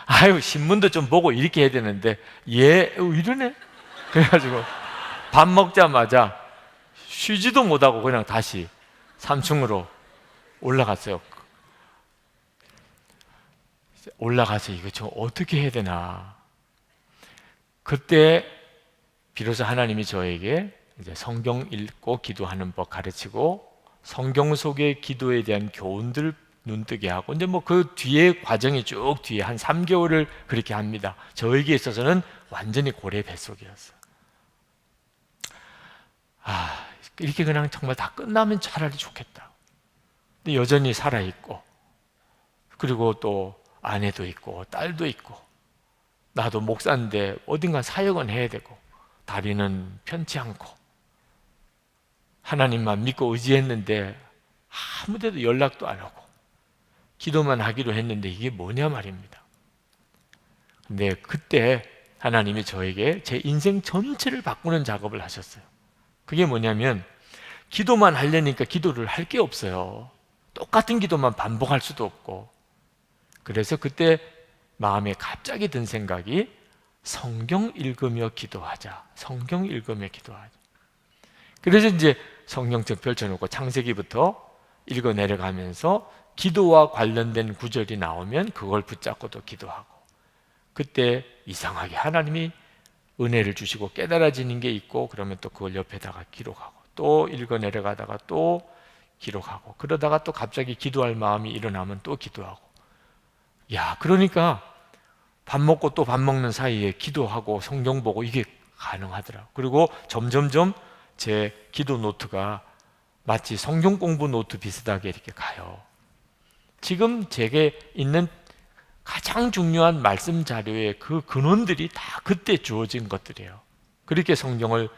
아유 신문도 좀 보고 이렇게 해야 되는데 얘 이러네. 그래가지고 밥 먹자마자 쉬지도 못하고 그냥 다시 3층으로 올라갔어요. 올라가서 이거 좀 어떻게 해야 되나. 그때 비로소 하나님이 저에게 이제 성경 읽고 기도하는 법 가르치고, 성경 속의 기도에 대한 교훈들 눈뜨게 하고, 이제 뭐 그 뒤에 과정이 쭉 뒤에 한 3개월을 그렇게 합니다. 저에게 있어서는 완전히 고래 뱃속이었어요. 아, 이렇게 그냥 정말 다 끝나면 차라리 좋겠다. 근데 여전히 살아있고, 그리고 또 아내도 있고 딸도 있고, 나도 목사인데 어딘가 사역은 해야 되고, 다리는 편치 않고, 하나님만 믿고 의지했는데 아무데도 연락도 안 오고, 기도만 하기로 했는데 이게 뭐냐 말입니다. 근데 그때 하나님이 저에게 제 인생 전체를 바꾸는 작업을 하셨어요. 그게 뭐냐면, 기도만 하려니까 기도를 할 게 없어요. 똑같은 기도만 반복할 수도 없고. 그래서 그때 마음에 갑자기 든 생각이, 성경 읽으며 기도하자. 성경 읽으며 기도하자. 그래서 이제 성경책 펼쳐놓고 창세기부터 읽어 내려가면서 기도와 관련된 구절이 나오면 그걸 붙잡고도 기도하고, 그때 이상하게 하나님이 은혜를 주시고 깨달아지는 게 있고, 그러면 또 그걸 옆에다가 기록하고, 또 읽어 내려가다가 또 기록하고, 그러다가 또 갑자기 기도할 마음이 일어나면 또 기도하고. 야, 그러니까 밥 먹고 또 밥 먹는 사이에 기도하고 성경 보고 이게 가능하더라고요. 그리고 점점점 제 기도 노트가 마치 성경 공부 노트 비슷하게 이렇게 가요. 지금 제게 있는 가장 중요한 말씀 자료의 그 근원들이 다 그때 주어진 것들이에요. 그렇게 성경을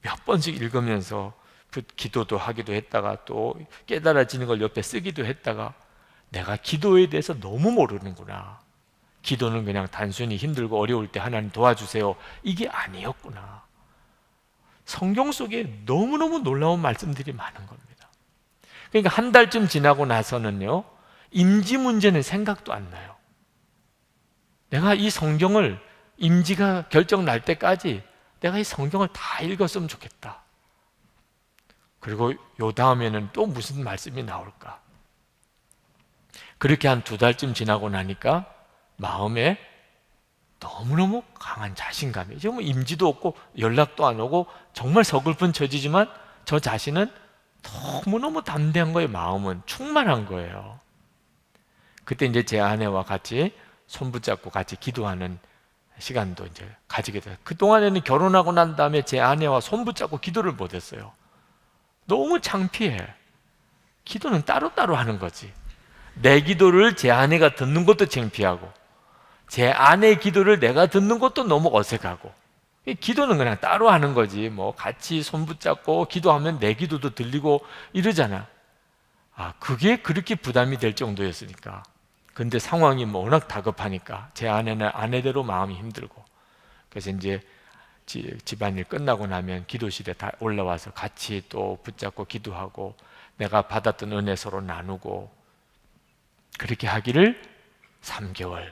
몇 번씩 읽으면서 기도도 하기도 했다가, 또 깨달아지는 걸 옆에 쓰기도 했다가, 내가 기도에 대해서 너무 모르는구나. 기도는 그냥 단순히 힘들고 어려울 때 하나님 도와주세요, 이게 아니었구나. 성경 속에 너무너무 놀라운 말씀들이 많은 겁니다. 그러니까 한 달쯤 지나고 나서는요, 임지 문제는 생각도 안 나요. 내가 이 성경을, 임지가 결정 날 때까지 내가 이 성경을 다 읽었으면 좋겠다. 그리고 요 다음에는 또 무슨 말씀이 나올까. 그렇게 한 2달쯤 지나고 나니까 마음에 너무너무 강한 자신감이, 지금 임지도 없고 연락도 안 오고 정말 서글픈 처지지만 저 자신은 너무너무 담대한 거예요. 마음은 충만한 거예요. 그때 이제 제 아내와 같이 손 붙잡고 같이 기도하는 시간도 이제 가지게 돼요. 그동안에는 결혼하고 난 다음에 제 아내와 손 붙잡고 기도를 못 했어요. 너무 창피해. 기도는 따로따로 하는 거지. 내 기도를 제 아내가 듣는 것도 창피하고, 제 아내의 기도를 내가 듣는 것도 너무 어색하고. 기도는 그냥 따로 하는 거지. 뭐 같이 손 붙잡고 기도하면 내 기도도 들리고 이러잖아. 아, 그게 그렇게 부담이 될 정도였으니까 근데 상황이 뭐 워낙 다급하니까 제 아내는 아내대로 마음이 힘들고, 그래서 이제 집안일 끝나고 나면 기도실에 다 올라와서 같이 또 붙잡고 기도하고 내가 받았던 은혜 서로 나누고, 그렇게 하기를 3개월.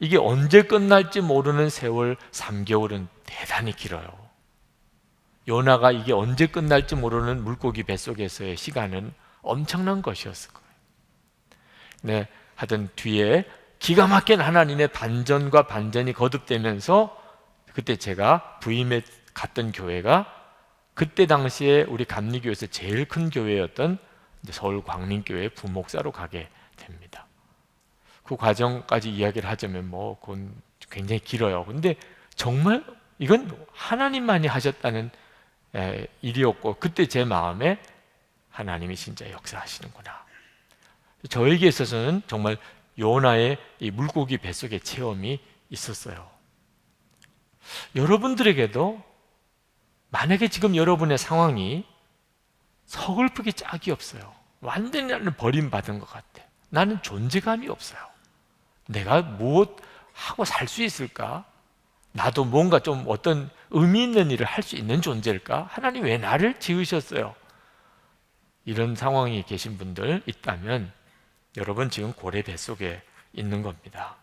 이게 언제 끝날지 모르는 세월 3개월은 대단히 길어요. 요나가 이게 언제 끝날지 모르는 물고기 뱃속에서의 시간은 엄청난 것이었을 거예요. 네, 하여튼 뒤에 기가 막힌 하나님의 반전과 반전이 거듭되면서, 그때 제가 부임에 갔던 교회가 그때 당시에 우리 감리교에서 제일 큰 교회였던 서울 광림교회 부목사로 가게 됩니다. 그 과정까지 이야기를 하자면 뭐 그건 굉장히 길어요. 근데 정말 이건 하나님만이 하셨다는 일이었고, 그때 제 마음에 하나님이 진짜 역사하시는구나. 저에게 있어서는 정말 요나의 이 물고기 뱃속의 체험이 있었어요. 여러분들에게도 만약에 지금 여러분의 상황이 서글프기 짝이 없어요. 완전히 나는 버림받은 것 같아. 나는 존재감이 없어요. 내가 무엇 하고 살 수 있을까? 나도 뭔가 좀 어떤 의미 있는 일을 할 수 있는 존재일까? 하나님 왜 나를 지으셨어요? 이런 상황에 계신 분들 있다면 여러분 지금 고래 뱃속에 있는 겁니다.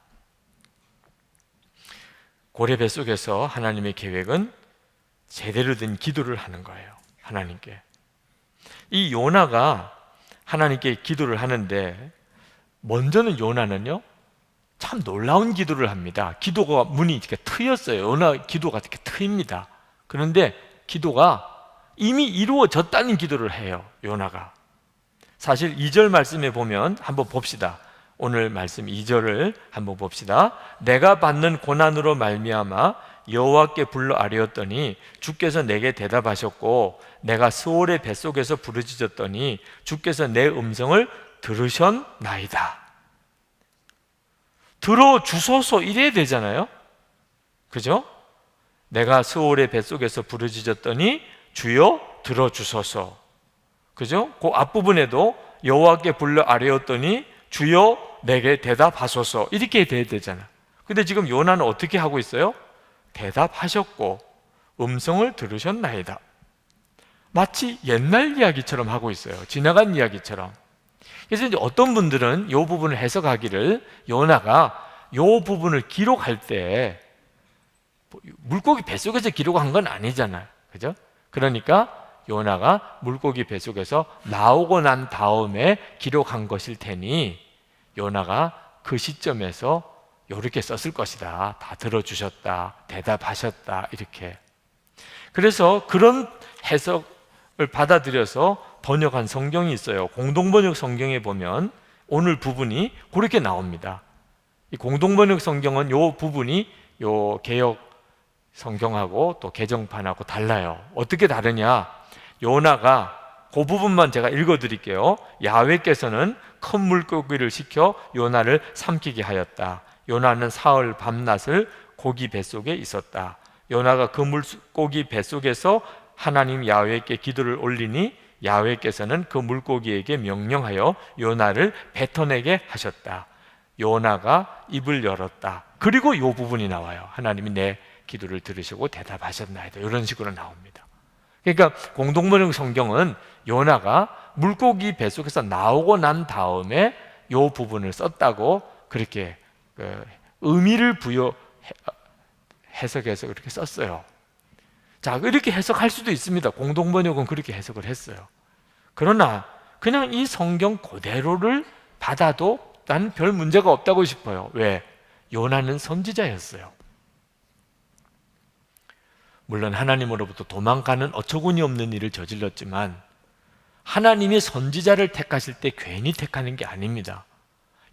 고래 뱃속에서 하나님의 계획은 제대로 된 기도를 하는 거예요. 하나님께. 이 요나가 하나님께 기도를 하는데, 먼저는 요나는요 참 놀라운 기도를 합니다. 기도가 문이 이렇게 트였어요. 요나 기도가 이렇게 트입니다. 그런데 기도가 이미 이루어졌다는 기도를 해요. 요나가. 사실 2절 말씀에 보면 한번 봅시다. 오늘 말씀 2절을 한번 봅시다. 내가 받는 고난으로 말미암아 여호와께 불러 아뢰었더니 주께서 내게 대답하셨고, 내가 스올의 뱃속에서 부르짖었더니 주께서 내 음성을 들으셨나이다. 들어주소서 이래야 되잖아요. 그죠? 내가 스올의 뱃속에서 부르짖었더니 주여 들어주소서. 그죠? 그 앞부분에도 여호와께 불러 아뢰었더니 주여 내게 대답하소서 이렇게 돼야 되잖아. 근데 지금 요나는 어떻게 하고 있어요? 대답하셨고 음성을 들으셨나이다. 마치 옛날 이야기처럼 하고 있어요. 지나간 이야기처럼. 그래서 이제 어떤 분들은 이 부분을 해석하기를, 요나가 이 부분을 기록할 때 물고기 뱃속에서 기록한 건 아니잖아요. 그죠? 그러니까 요나가 물고기 뱃속에서 나오고 난 다음에 기록한 것일 테니 요나가 그 시점에서 이렇게 썼을 것이다. 다 들어주셨다, 대답하셨다, 이렇게. 그래서 그런 해석을 받아들여서 번역한 성경이 있어요. 공동번역 성경에 보면 오늘 부분이 그렇게 나옵니다. 이 공동번역 성경은 이 부분이 요 개역 성경하고 또 개정판하고 달라요. 어떻게 다르냐? 요나가 그 부분만 제가 읽어드릴게요. 야훼께서는 큰 물고기를 시켜 요나를 삼키게 하였다. 요나는 사흘 밤낮을 고기 뱃속에 있었다. 요나가 그 물고기 뱃속에서 하나님 야훼께 기도를 올리니 야훼께서는 그 물고기에게 명령하여 요나를 뱉어내게 하셨다. 요나가 입을 열었다. 그리고 이 부분이 나와요. 하나님이 내 기도를 들으시고 대답하셨나이다. 이런 식으로 나옵니다. 그러니까 공동번역 성경은 요나가 물고기 뱃속에서 나오고 난 다음에 이 부분을 썼다고 그렇게 의미를 부여 해석해서 그렇게 썼어요. 자, 이렇게 해석할 수도 있습니다. 공동번역은 그렇게 해석을 했어요. 그러나 그냥 이 성경 그대로를 받아도 나는 별 문제가 없다고 싶어요. 왜? 요나는 선지자였어요. 물론 하나님으로부터 도망가는 어처구니 없는 일을 저질렀지만 하나님이 선지자를 택하실 때 괜히 택하는 게 아닙니다.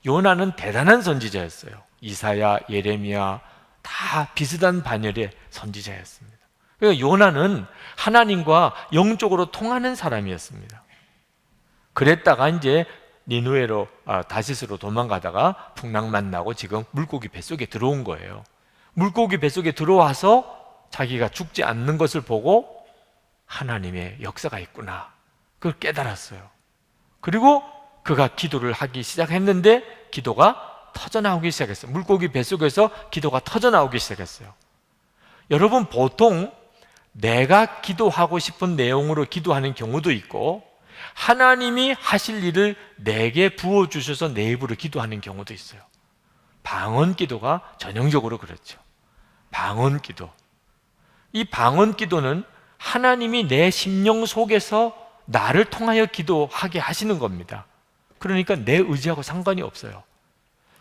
요나는 대단한 선지자였어요. 이사야, 예레미야 다 비슷한 반열의 선지자였습니다. 그러니까 요나는 하나님과 영적으로 통하는 사람이었습니다. 그랬다가 이제 니누에로 다시스로 도망가다가 풍랑 만나고 지금 물고기 뱃속에 들어온 거예요. 물고기 뱃속에 들어와서 자기가 죽지 않는 것을 보고 하나님의 역사가 있구나, 그걸 깨달았어요. 그리고 그가 기도를 하기 시작했는데 기도가 터져나오기 시작했어요. 물고기 뱃속에서 기도가 터져나오기 시작했어요. 여러분, 보통 내가 기도하고 싶은 내용으로 기도하는 경우도 있고 하나님이 하실 일을 내게 부어주셔서 내 입으로 기도하는 경우도 있어요. 방언 기도가 전형적으로 그렇죠. 방언 기도. 이 방언 기도는 하나님이 내 심령 속에서 나를 통하여 기도하게 하시는 겁니다. 그러니까 내 의지하고 상관이 없어요.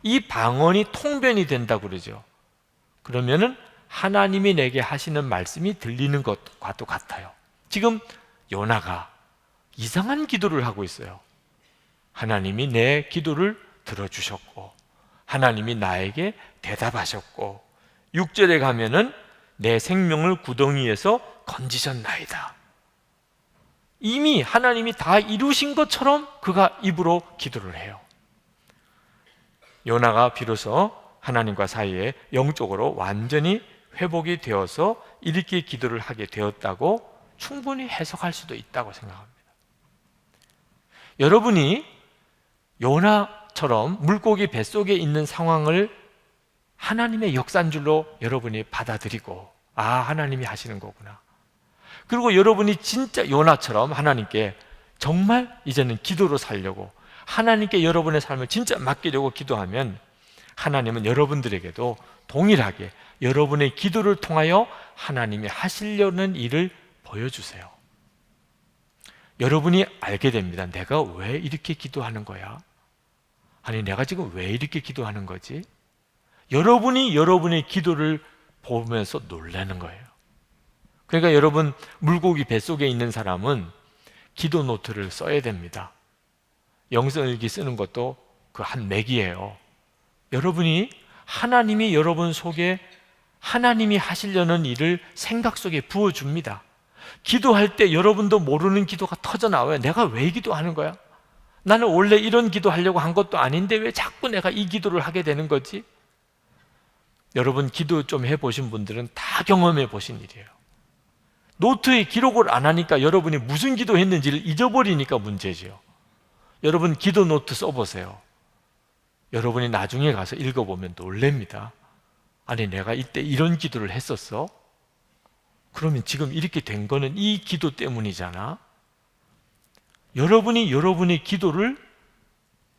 이 방언이 통변이 된다고 그러죠. 그러면은 하나님이 내게 하시는 말씀이 들리는 것과도 같아요. 지금 요나가 이상한 기도를 하고 있어요. 하나님이 내 기도를 들어주셨고 하나님이 나에게 대답하셨고 6절에 가면은 내 생명을 구덩이에서 건지셨나이다. 이미 하나님이 다 이루신 것처럼 그가 입으로 기도를 해요. 요나가 비로소 하나님과 사이에 영적으로 완전히 회복이 되어서 이렇게 기도를 하게 되었다고 충분히 해석할 수도 있다고 생각합니다. 여러분이 요나처럼 물고기 뱃속에 있는 상황을 하나님의 역사인 줄로 여러분이 받아들이고 하나님이 하시는 거구나. 그리고 여러분이 진짜 요나처럼 하나님께 정말 이제는 기도로 살려고 하나님께 여러분의 삶을 진짜 맡기려고 기도하면 하나님은 여러분들에게도 동일하게 여러분의 기도를 통하여 하나님이 하시려는 일을 보여주세요. 여러분이 알게 됩니다. 내가 왜 이렇게 기도하는 거야? 아니, 내가 지금 왜 이렇게 기도하는 거지? 여러분이 여러분의 기도를 보면서 놀라는 거예요. 그러니까 여러분, 물고기 뱃속에 있는 사람은 기도 노트를 써야 됩니다. 영성일기 쓰는 것도 그 한 맥이에요. 여러분이 하나님이 여러분 속에 하나님이 하시려는 일을 생각 속에 부어줍니다. 기도할 때 여러분도 모르는 기도가 터져나와요. 내가 왜 기도하는 거야? 나는 원래 이런 기도하려고 한 것도 아닌데 왜 자꾸 내가 이 기도를 하게 되는 거지? 여러분, 기도 좀 해보신 분들은 다 경험해 보신 일이에요. 노트에 기록을 안 하니까 여러분이 무슨 기도했는지를 잊어버리니까 문제죠. 여러분, 기도 노트 써보세요. 여러분이 나중에 가서 읽어보면 놀랍니다. 아니, 내가 이때 이런 기도를 했었어? 그러면 지금 이렇게 된 거는 이 기도 때문이잖아. 여러분이 여러분의 기도를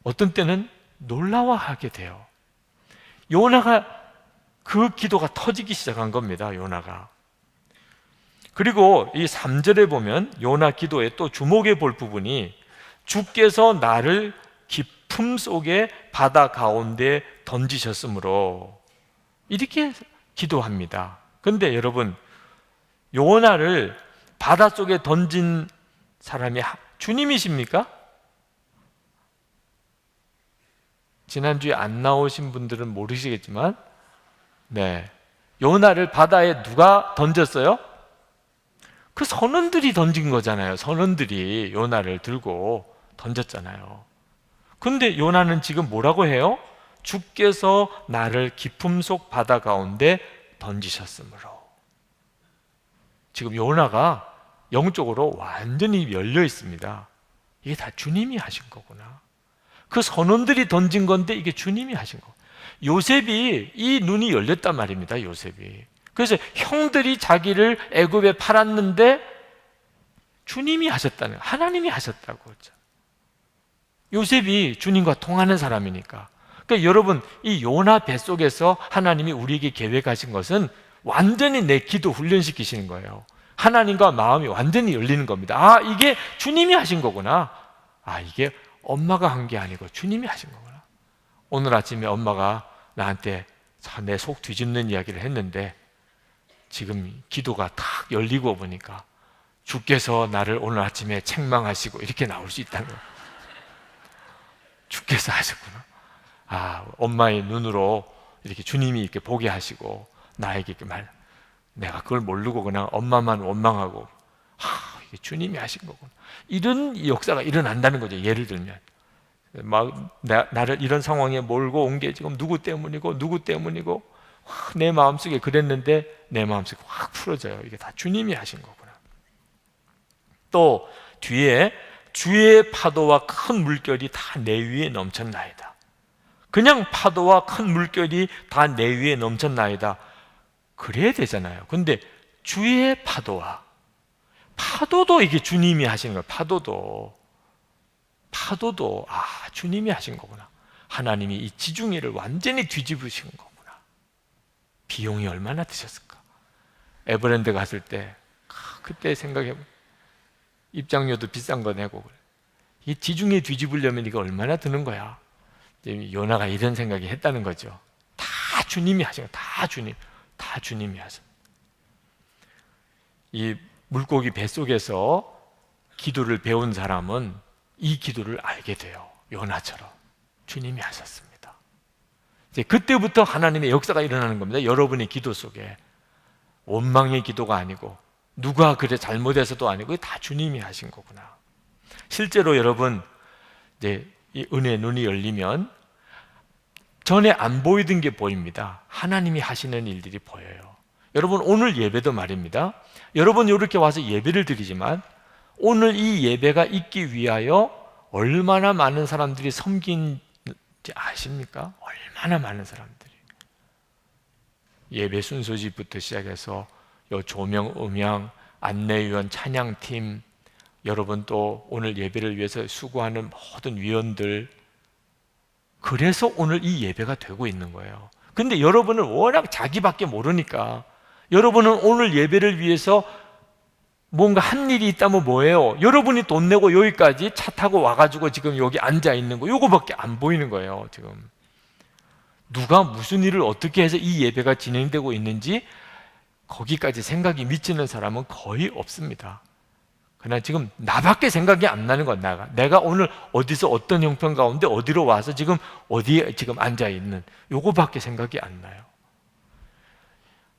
어떤 때는 놀라워하게 돼요. 요나가 그 기도가 터지기 시작한 겁니다. 요나가. 그리고 이 3절에 보면 요나 기도에 또 주목해 볼 부분이 주께서 나를 깊음 속에 바다 가운데 던지셨으므로 이렇게 기도합니다. 그런데 여러분, 요나를 바닷속에 던진 사람이 주님이십니까? 지난주에 안 나오신 분들은 모르시겠지만 요나를 바다에 누가 던졌어요? 그 선원들이 던진 거잖아요. 선원들이 요나를 들고 던졌잖아요. 근데 요나는 지금 뭐라고 해요? 주께서 나를 깊음 속 바다 가운데 던지셨으므로. 지금 요나가 영적으로 완전히 열려 있습니다. 이게 다 주님이 하신 거구나. 그 선원들이 던진 건데 이게 주님이 하신 거. 요셉이 이 눈이 열렸단 말입니다. 요셉이. 그래서 형들이 자기를 애굽에 팔았는데 주님이 하셨다는, 하나님이 하셨다고 그랬죠. 요셉이 주님과 통하는 사람이니까. 그러니까 여러분, 이 요나 뱃속에서 하나님이 우리에게 계획하신 것은 완전히 내 기도 훈련시키시는 거예요. 하나님과 마음이 완전히 열리는 겁니다. 이게 주님이 하신 거구나. 이게 엄마가 한 게 아니고 주님이 하신 거구나. 오늘 아침에 엄마가 나한테 내 속 뒤집는 이야기를 했는데 지금 기도가 탁 열리고 보니까 주께서 나를 오늘 아침에 책망하시고 이렇게 나올 수 있다는 거예요. 주께서 하셨구나. 엄마의 눈으로 이렇게 주님이 이렇게 보게 하시고 나에게 이렇게 내가 그걸 모르고 그냥 엄마만 원망하고 이게 주님이 하신 거구나. 이런 역사가 일어난다는 거죠. 예를 들면 나를 이런 상황에 몰고 온 게 지금 누구 때문이고 내 마음속에 그랬는데 내 마음속에 확 풀어져요. 이게 다 주님이 하신 거구나. 또 뒤에 주의 파도와 큰 물결이 다 내 위에 넘쳤나이다. 그냥 파도와 큰 물결이 다 내 위에 넘쳤나이다. 그래야 되잖아요. 근데 주의 파도도 이게 주님이 하시는 거예요. 파도도 주님이 하신 거구나. 하나님이 이 지중해를 완전히 뒤집으신 거구나. 비용이 얼마나 드셨을까? 에버랜드 갔을 때 그때 생각해보면 입장료도 비싼 거 내고 그래. 이 지중해 뒤집으려면 이거 얼마나 드는 거야? 요나가 이런 생각이 했다는 거죠. 다 주님이 하신 거, 다 주님이 하신. 이 물고기 뱃속에서 기도를 배운 사람은 이 기도를 알게 돼요. 요나처럼 주님이 하셨습니다. 이제 그때부터 하나님의 역사가 일어나는 겁니다. 여러분의 기도 속에 원망의 기도가 아니고 누가 그래 잘못해서도 아니고 다 주님이 하신 거구나. 실제로 여러분 이제 이 은혜 눈이 열리면 전에 안 보이던 게 보입니다. 하나님이 하시는 일들이 보여요. 여러분 오늘 예배도 말입니다. 여러분 이렇게 와서 예배를 드리지만 오늘 이 예배가 있기 위하여 얼마나 많은 사람들이 섬긴지 아십니까? 얼마나 많은 사람들이. 예배 순서집부터 시작해서 요 조명, 음향, 안내위원, 찬양팀, 여러분 또 오늘 예배를 위해서 수고하는 모든 위원들, 그래서 오늘 이 예배가 되고 있는 거예요. 근데 여러분은 워낙 자기밖에 모르니까 여러분은 오늘 예배를 위해서 뭔가 한 일이 있다면 뭐예요? 여러분이 돈 내고 여기까지 차 타고 와가지고 지금 여기 앉아 있는 거, 요거밖에 안 보이는 거예요. 지금 누가 무슨 일을 어떻게 해서 이 예배가 진행되고 있는지 거기까지 생각이 미치는 사람은 거의 없습니다. 그러나 지금 나밖에 생각이 안 나는 건 내가 오늘 어디서 어떤 형편 가운데 어디로 와서 지금 어디에 지금 앉아 있는 요거밖에 생각이 안 나요.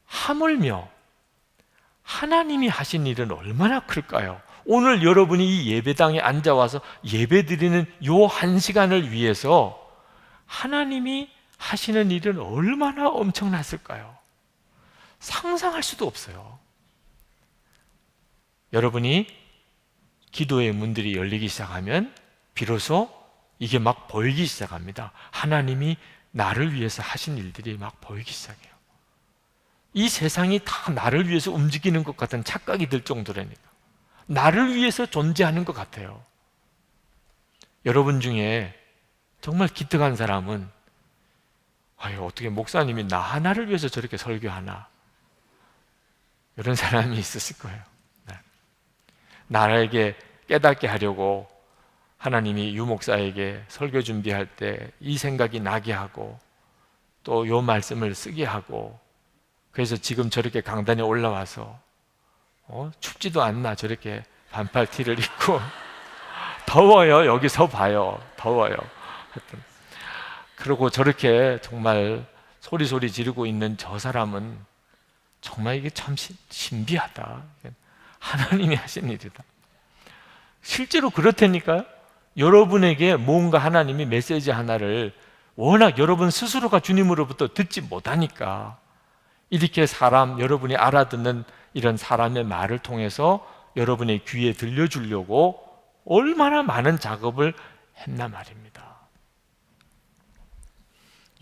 하물며 하나님이 하신 일은 얼마나 클까요? 오늘 여러분이 이 예배당에 앉아와서 예배 드리는 요 한 시간을 위해서 하나님이 하시는 일은 얼마나 엄청났을까요? 상상할 수도 없어요. 여러분이 기도의 문들이 열리기 시작하면 비로소 이게 막 보이기 시작합니다. 하나님이 나를 위해서 하신 일들이 막 보이기 시작해요. 이 세상이 다 나를 위해서 움직이는 것 같은 착각이 들 정도라니까. 나를 위해서 존재하는 것 같아요. 여러분 중에 정말 기특한 사람은 어떻게 목사님이 나 하나를 위해서 저렇게 설교하나, 이런 사람이 있으실 거예요. 네. 나에게 깨닫게 하려고 하나님이 유 목사에게 설교 준비할 때 이 생각이 나게 하고 또 요 말씀을 쓰게 하고, 그래서 지금 저렇게 강단에 올라와서 춥지도 않나 저렇게 반팔 티를 입고 더워요, 여기서 봐요, 더워요. 그리고 저렇게 정말 소리 지르고 있는 저 사람은 정말 이게 참 신비하다. 하나님이 하신 일이다. 실제로 그렇다니까요. 여러분에게 뭔가 하나님이 메시지 하나를 워낙 여러분 스스로가 주님으로부터 듣지 못하니까 이렇게 여러분이 알아듣는 이런 사람의 말을 통해서 여러분의 귀에 들려주려고 얼마나 많은 작업을 했나 말입니다.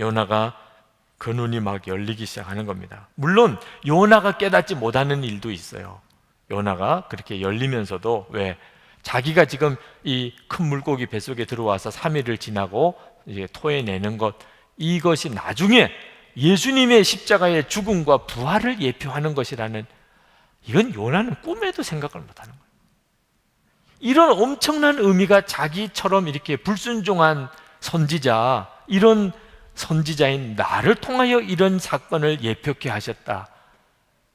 요나가 그 눈이 막 열리기 시작하는 겁니다. 물론 요나가 깨닫지 못하는 일도 있어요. 요나가 그렇게 열리면서도 왜 자기가 지금 이 큰 물고기 뱃속에 들어와서 3일을 지나고 이제 토해내는 것, 이것이 나중에 예수님의 십자가의 죽음과 부활을 예표하는 것이라는, 이건 요나는 꿈에도 생각을 못하는 거예요. 이런 엄청난 의미가 자기처럼 이렇게 불순종한 선지자, 이런 선지자인 나를 통하여 이런 사건을 예표케 하셨다,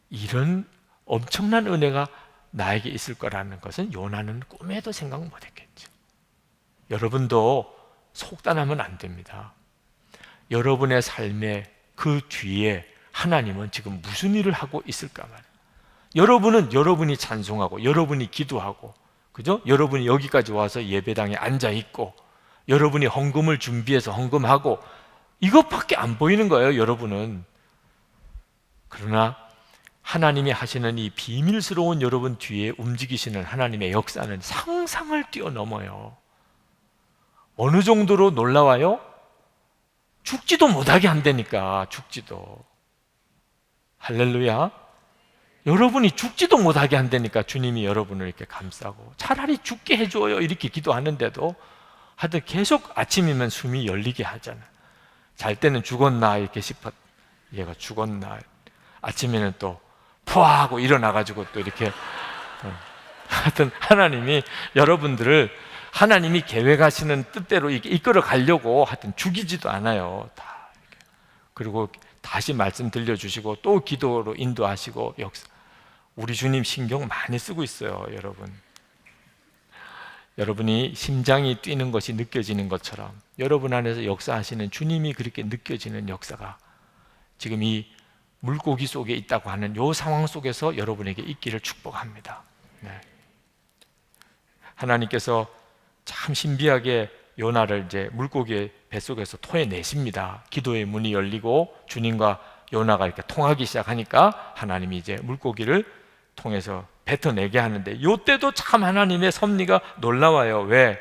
이런 엄청난 은혜가 나에게 있을 거라는 것은 요나는 꿈에도 생각 못했겠죠. 여러분도 속단하면 안 됩니다. 여러분의 삶의 그 뒤에 하나님은 지금 무슨 일을 하고 있을까 말이에요. 여러분은 여러분이 찬송하고 여러분이 기도하고, 그죠? 여러분이 여기까지 와서 예배당에 앉아 있고 여러분이 헌금을 준비해서 헌금하고, 이것밖에 안 보이는 거예요, 여러분은. 그러나 하나님이 하시는 이 비밀스러운 여러분 뒤에 움직이시는 하나님의 역사는 상상을 뛰어넘어요. 어느 정도로 놀라워요? 죽지도 못하게 한다니까. 죽지도. 할렐루야. 여러분이 죽지도 못하게 한다니까 주님이 여러분을 이렇게 감싸고, 차라리 죽게 해줘요 이렇게 기도하는데도 하여튼 계속 아침이면 숨이 열리게 하잖아. 잘 때는 죽었나 이렇게 싶었, 얘가 죽었나. 아침에는 또 푸하고 일어나가지고 또 이렇게 하여튼 하나님이 여러분들을 하나님이 계획하시는 뜻대로 이끌어 가려고 하여튼 죽이지도 않아요. 다. 그리고 다시 말씀 들려주시고 또 기도로 인도하시고 역사. 우리 주님 신경 많이 쓰고 있어요, 여러분. 여러분이 심장이 뛰는 것이 느껴지는 것처럼 여러분 안에서 역사하시는 주님이 그렇게 느껴지는 역사가 지금 이 물고기 속에 있다고 하는 이 상황 속에서 여러분에게 있기를 축복합니다. 네. 하나님께서 참 신비하게 요나를 이제 물고기의 뱃속에서 토해내십니다. 기도의 문이 열리고 주님과 요나가 이렇게 통하기 시작하니까 하나님이 이제 물고기를 통해서 뱉어내게 하는데, 이때도 참 하나님의 섭리가 놀라워요. 왜?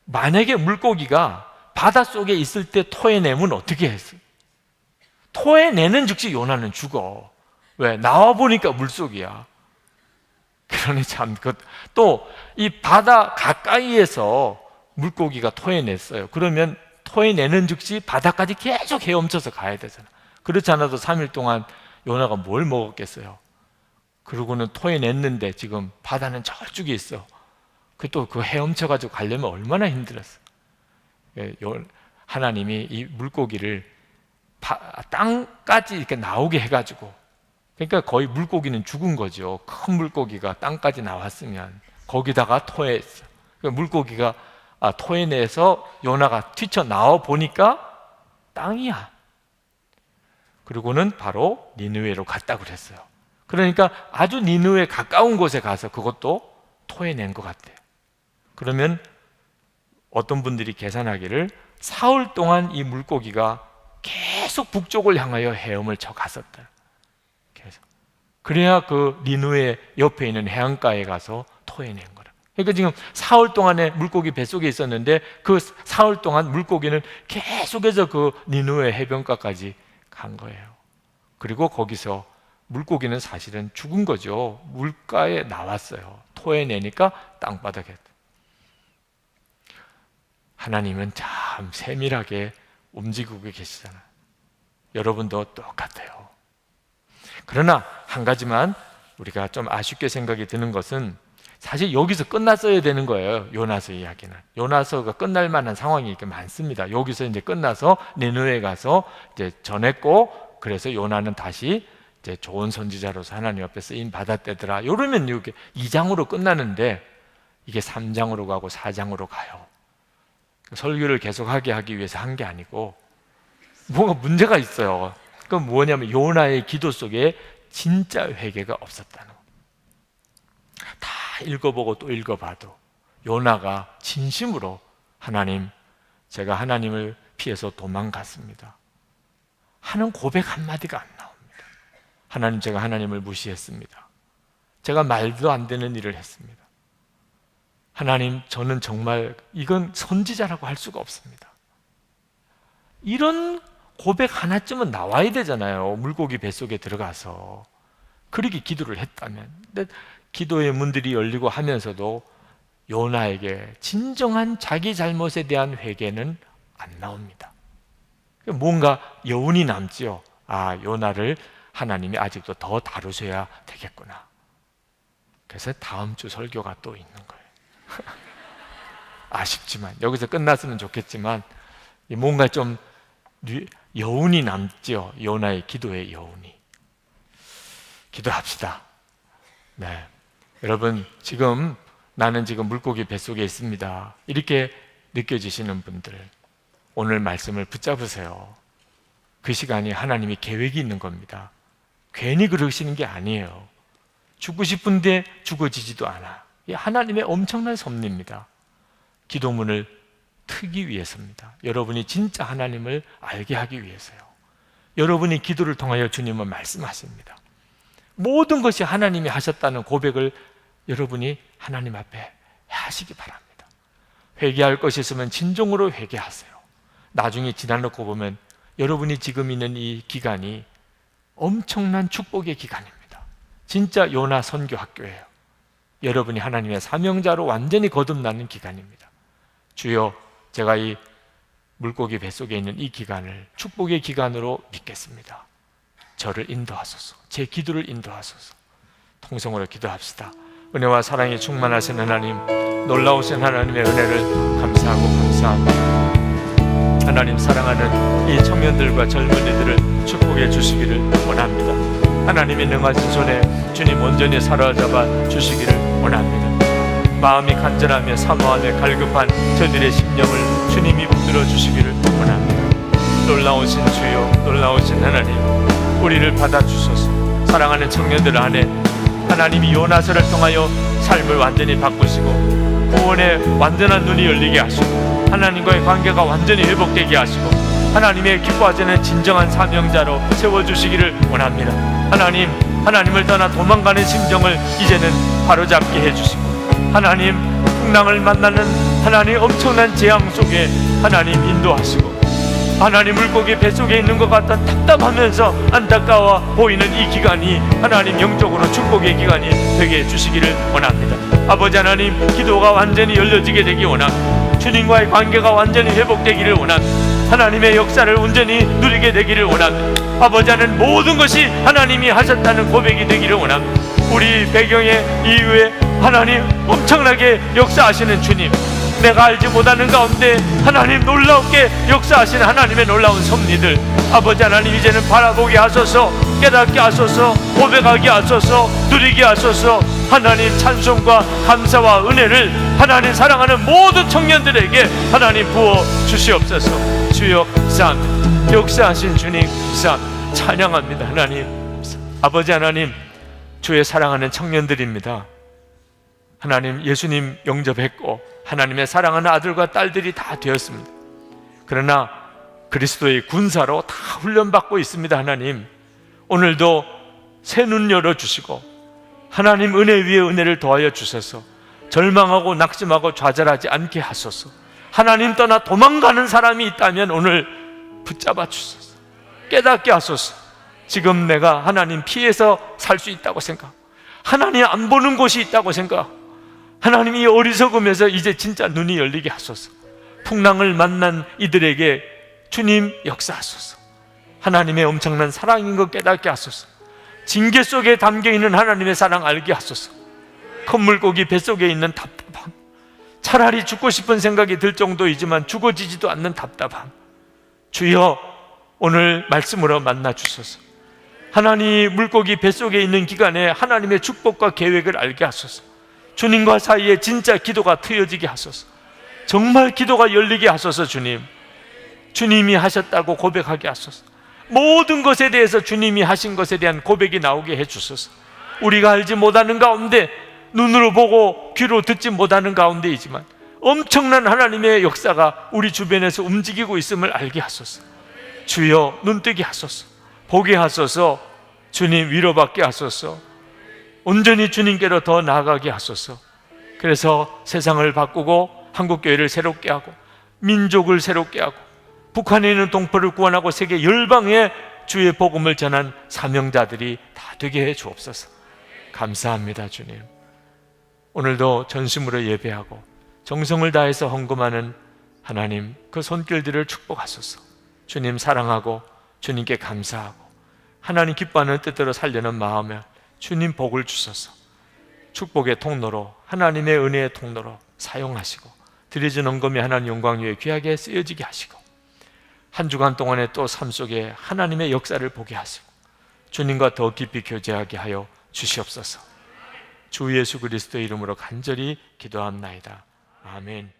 만약에 물고기가 바닷속에 있을 때 토해내면 어떻게 했어요? 토해내는 즉시 요나는 죽어. 왜? 나와보니까 물속이야. 그러니 참, 또 이 바다 가까이에서 물고기가 토해냈어요. 그러면 토해내는 즉시 바다까지 계속 헤엄쳐서 가야 되잖아. 그렇지 않아도 3일 동안 요나가 뭘 먹었겠어요. 그러고는 토해냈는데 지금 바다는 저쪽에 있어. 또 그 헤엄쳐가지고 가려면 얼마나 힘들었어. 하나님이 이 물고기를 땅까지 이렇게 나오게 해가지고, 그러니까 거의 물고기는 죽은 거죠. 큰 물고기가 땅까지 나왔으면 거기다가 토해했어. 그러니까 물고기가 토해내서 요나가 튀쳐나와 보니까 땅이야. 그리고는 바로 니느웨로 갔다 그랬어요. 그러니까 아주 니느웨 가까운 곳에 가서 그것도 토해낸 것 같아요. 그러면 어떤 분들이 계산하기를 사흘 동안 이 물고기가 계속 북쪽을 향하여 헤엄을 쳐 갔었다. 그래야 그 니느웨 옆에 있는 해안가에 가서 토해낸 거라. 그러니까 지금 사흘 동안에 물고기 뱃속에 있었는데 그 사흘 동안 물고기는 계속해서 그 니느웨 해변가까지 간 거예요. 그리고 거기서 물고기는 사실은 죽은 거죠. 물가에 나왔어요. 토해내니까 땅바닥에. 하나님은 참 세밀하게 움직이고 계시잖아요. 여러분도 똑같아요. 그러나 한 가지만 우리가 좀 아쉽게 생각이 드는 것은 사실 여기서 끝났어야 되는 거예요. 요나서 이야기는. 요나서가 끝날 만한 상황이 이렇게 많습니다. 여기서 이제 끝나서 니느웨에 가서 이제 전했고, 그래서 요나는 다시 이제 좋은 선지자로서 하나님 앞에 쓰임 받았대더라. 이러면 이렇게 2장으로 끝나는데 이게 3장으로 가고 4장으로 가요. 설교를 계속하게 하기 위해서 한 게 아니고 뭐가 문제가 있어요. 그건 뭐냐면 요나의 기도 속에 진짜 회개가 없었다는 거. 다 읽어보고 또 읽어봐도 요나가 진심으로 하나님, 제가 하나님을 피해서 도망갔습니다 하는 고백 한마디가 안 나옵니다. 하나님, 제가 하나님을 무시했습니다. 제가 말도 안 되는 일을 했습니다. 하나님, 저는 정말 이건 선지자라고 할 수가 없습니다. 이런 고백 하나쯤은 나와야 되잖아요. 물고기 뱃속에 들어가서 그렇게 기도를 했다면. 근데 기도의 문들이 열리고 하면서도 요나에게 진정한 자기 잘못에 대한 회개는 안 나옵니다. 뭔가 여운이 남지요. 아, 요나를 하나님이 아직도 더 다루셔야 되겠구나. 그래서 다음 주 설교가 또 있는 거예요. 아쉽지만 여기서 끝났으면 좋겠지만 뭔가 좀 여운이 남죠. 요나의 기도의 여운이. 기도합시다. 네, 여러분, 지금 나는 지금 물고기 뱃속에 있습니다, 이렇게 느껴지시는 분들, 오늘 말씀을 붙잡으세요. 그 시간이 하나님이 계획이 있는 겁니다. 괜히 그러시는 게 아니에요. 죽고 싶은데 죽어지지도 않아. 이 하나님의 엄청난 섭리입니다. 기도문을 트기 위해서입니다. 여러분이 진짜 하나님을 알게 하기 위해서요. 여러분이 기도를 통하여 주님은 말씀하십니다. 모든 것이 하나님이 하셨다는 고백을 여러분이 하나님 앞에 하시기 바랍니다. 회개할 것이 있으면 진정으로 회개하세요. 나중에 지나놓고 보면 여러분이 지금 있는 이 기간이 엄청난 축복의 기간입니다. 진짜 요나 선교 학교예요. 여러분이 하나님의 사명자로 완전히 거듭나는 기간입니다. 주여, 제가 이 물고기 뱃속에 있는 이 기간을 축복의 기간으로 믿겠습니다. 저를 인도하소서. 제 기도를 인도하소서. 통성으로 기도합시다. 은혜와 사랑이 충만하신 하나님, 놀라우신 하나님의 은혜를 감사하고 감사합니다. 하나님, 사랑하는 이 청년들과 젊은이들을 축복해 주시기를 원합니다. 하나님의 능하신 손에 주님 온전히 사로잡아 주시기를 원합니다. 마음이 간절하며 사모하며 갈급한 저들의 심령을 주님이 붙들어 주시기를 원합니다. 놀라우신 주여, 놀라우신 하나님, 우리를 받아주소서. 사랑하는 청년들 안에 하나님이 요나서를 통하여 삶을 완전히 바꾸시고 구원의 완전한 눈이 열리게 하시고 하나님과의 관계가 완전히 회복되게 하시고 하나님의 기뻐하시는 진정한 사명자로 세워주시기를 원합니다. 하나님, 하나님을 떠나 도망가는 심정을 이제는 바로잡게 해주시고 하나님, 풍랑을 만나는 하나님 엄청난 재앙 속에 하나님 인도하시고 하나님, 물고기 뱃속에 있는 것 같던 답답하면서 안타까워 보이는 이 기간이 하나님 영적으로 축복의 기간이 되게 해주시기를 원합니다. 아버지 하나님, 기도가 완전히 열려지게 되기 원합니다. 주님과의 관계가 완전히 회복되기를 원합니다. 하나님의 역사를 온전히 누리게 되기를 원합니다. 아버지 하나님, 모든 것이 하나님이 하셨다는 고백이 되기를 원합니다. 우리 배경의 이후에 하나님 엄청나게 역사하시는 주님, 내가 알지 못하는 가운데 하나님 놀랍게 역사하시는 하나님의 놀라운 섭리들, 아버지 하나님 이제는 바라보게 하소서, 깨닫게 하소서, 고백하게 하소서, 누리게 하소서. 하나님, 찬송과 감사와 은혜를 하나님 사랑하는 모든 청년들에게 하나님 부어 주시옵소서. 주여 감사합니다. 역사하신 주님 감사합니다. 찬양합니다. 하나님, 아버지 하나님, 주의 사랑하는 청년들입니다. 하나님, 예수님 영접했고 하나님의 사랑하는 아들과 딸들이 다 되었습니다. 그러나 그리스도의 군사로 다 훈련받고 있습니다. 하나님, 오늘도 새 눈 열어주시고 하나님 은혜 위에 은혜를 더하여 주셔서 절망하고 낙심하고 좌절하지 않게 하소서. 하나님 떠나 도망가는 사람이 있다면 오늘 붙잡아 주소서. 깨닫게 하소서. 지금 내가 하나님 피해서 살 수 있다고 생각, 하나님 안 보는 곳이 있다고 생각, 하나님이 어리석으면서 이제 진짜 눈이 열리게 하소서. 풍랑을 만난 이들에게 주님 역사하소서. 하나님의 엄청난 사랑인 것 깨닫게 하소서. 징계 속에 담겨있는 하나님의 사랑 알게 하소서. 큰 물고기 뱃속에 있는 답답함, 차라리 죽고 싶은 생각이 들 정도이지만 죽어지지도 않는 답답함, 주여 오늘 말씀으로 만나 주소서. 하나님, 물고기 뱃속에 있는 기간에 하나님의 축복과 계획을 알게 하소서. 주님과 사이에 진짜 기도가 트여지게 하소서. 정말 기도가 열리게 하소서. 주님, 주님이 하셨다고 고백하게 하소서. 모든 것에 대해서 주님이 하신 것에 대한 고백이 나오게 해주소서. 우리가 알지 못하는 가운데, 눈으로 보고 귀로 듣지 못하는 가운데이지만 엄청난 하나님의 역사가 우리 주변에서 움직이고 있음을 알게 하소서. 주여 눈뜨게 하소서. 보게 하소서. 주님 위로받게 하소서. 온전히 주님께로 더 나아가게 하소서. 그래서 세상을 바꾸고 한국교회를 새롭게 하고 민족을 새롭게 하고 북한에 있는 동포를 구원하고 세계 열방에 주의 복음을 전한 사명자들이 다 되게 해 주옵소서. 감사합니다. 주님, 오늘도 전심으로 예배하고 정성을 다해서 헌금하는 하나님, 그 손길들을 축복하소서. 주님 사랑하고 주님께 감사하고 하나님 기뻐하는 뜻대로 살려는 마음에 주님 복을 주소서. 축복의 통로로, 하나님의 은혜의 통로로 사용하시고 드려진 헌금이 하나님 영광 위에 귀하게 쓰여지게 하시고 한 주간 동안에 또 삶 속에 하나님의 역사를 보게 하시고 주님과 더 깊이 교제하게 하여 주시옵소서. 주 예수 그리스도의 이름으로 간절히 기도합나이다. 아멘.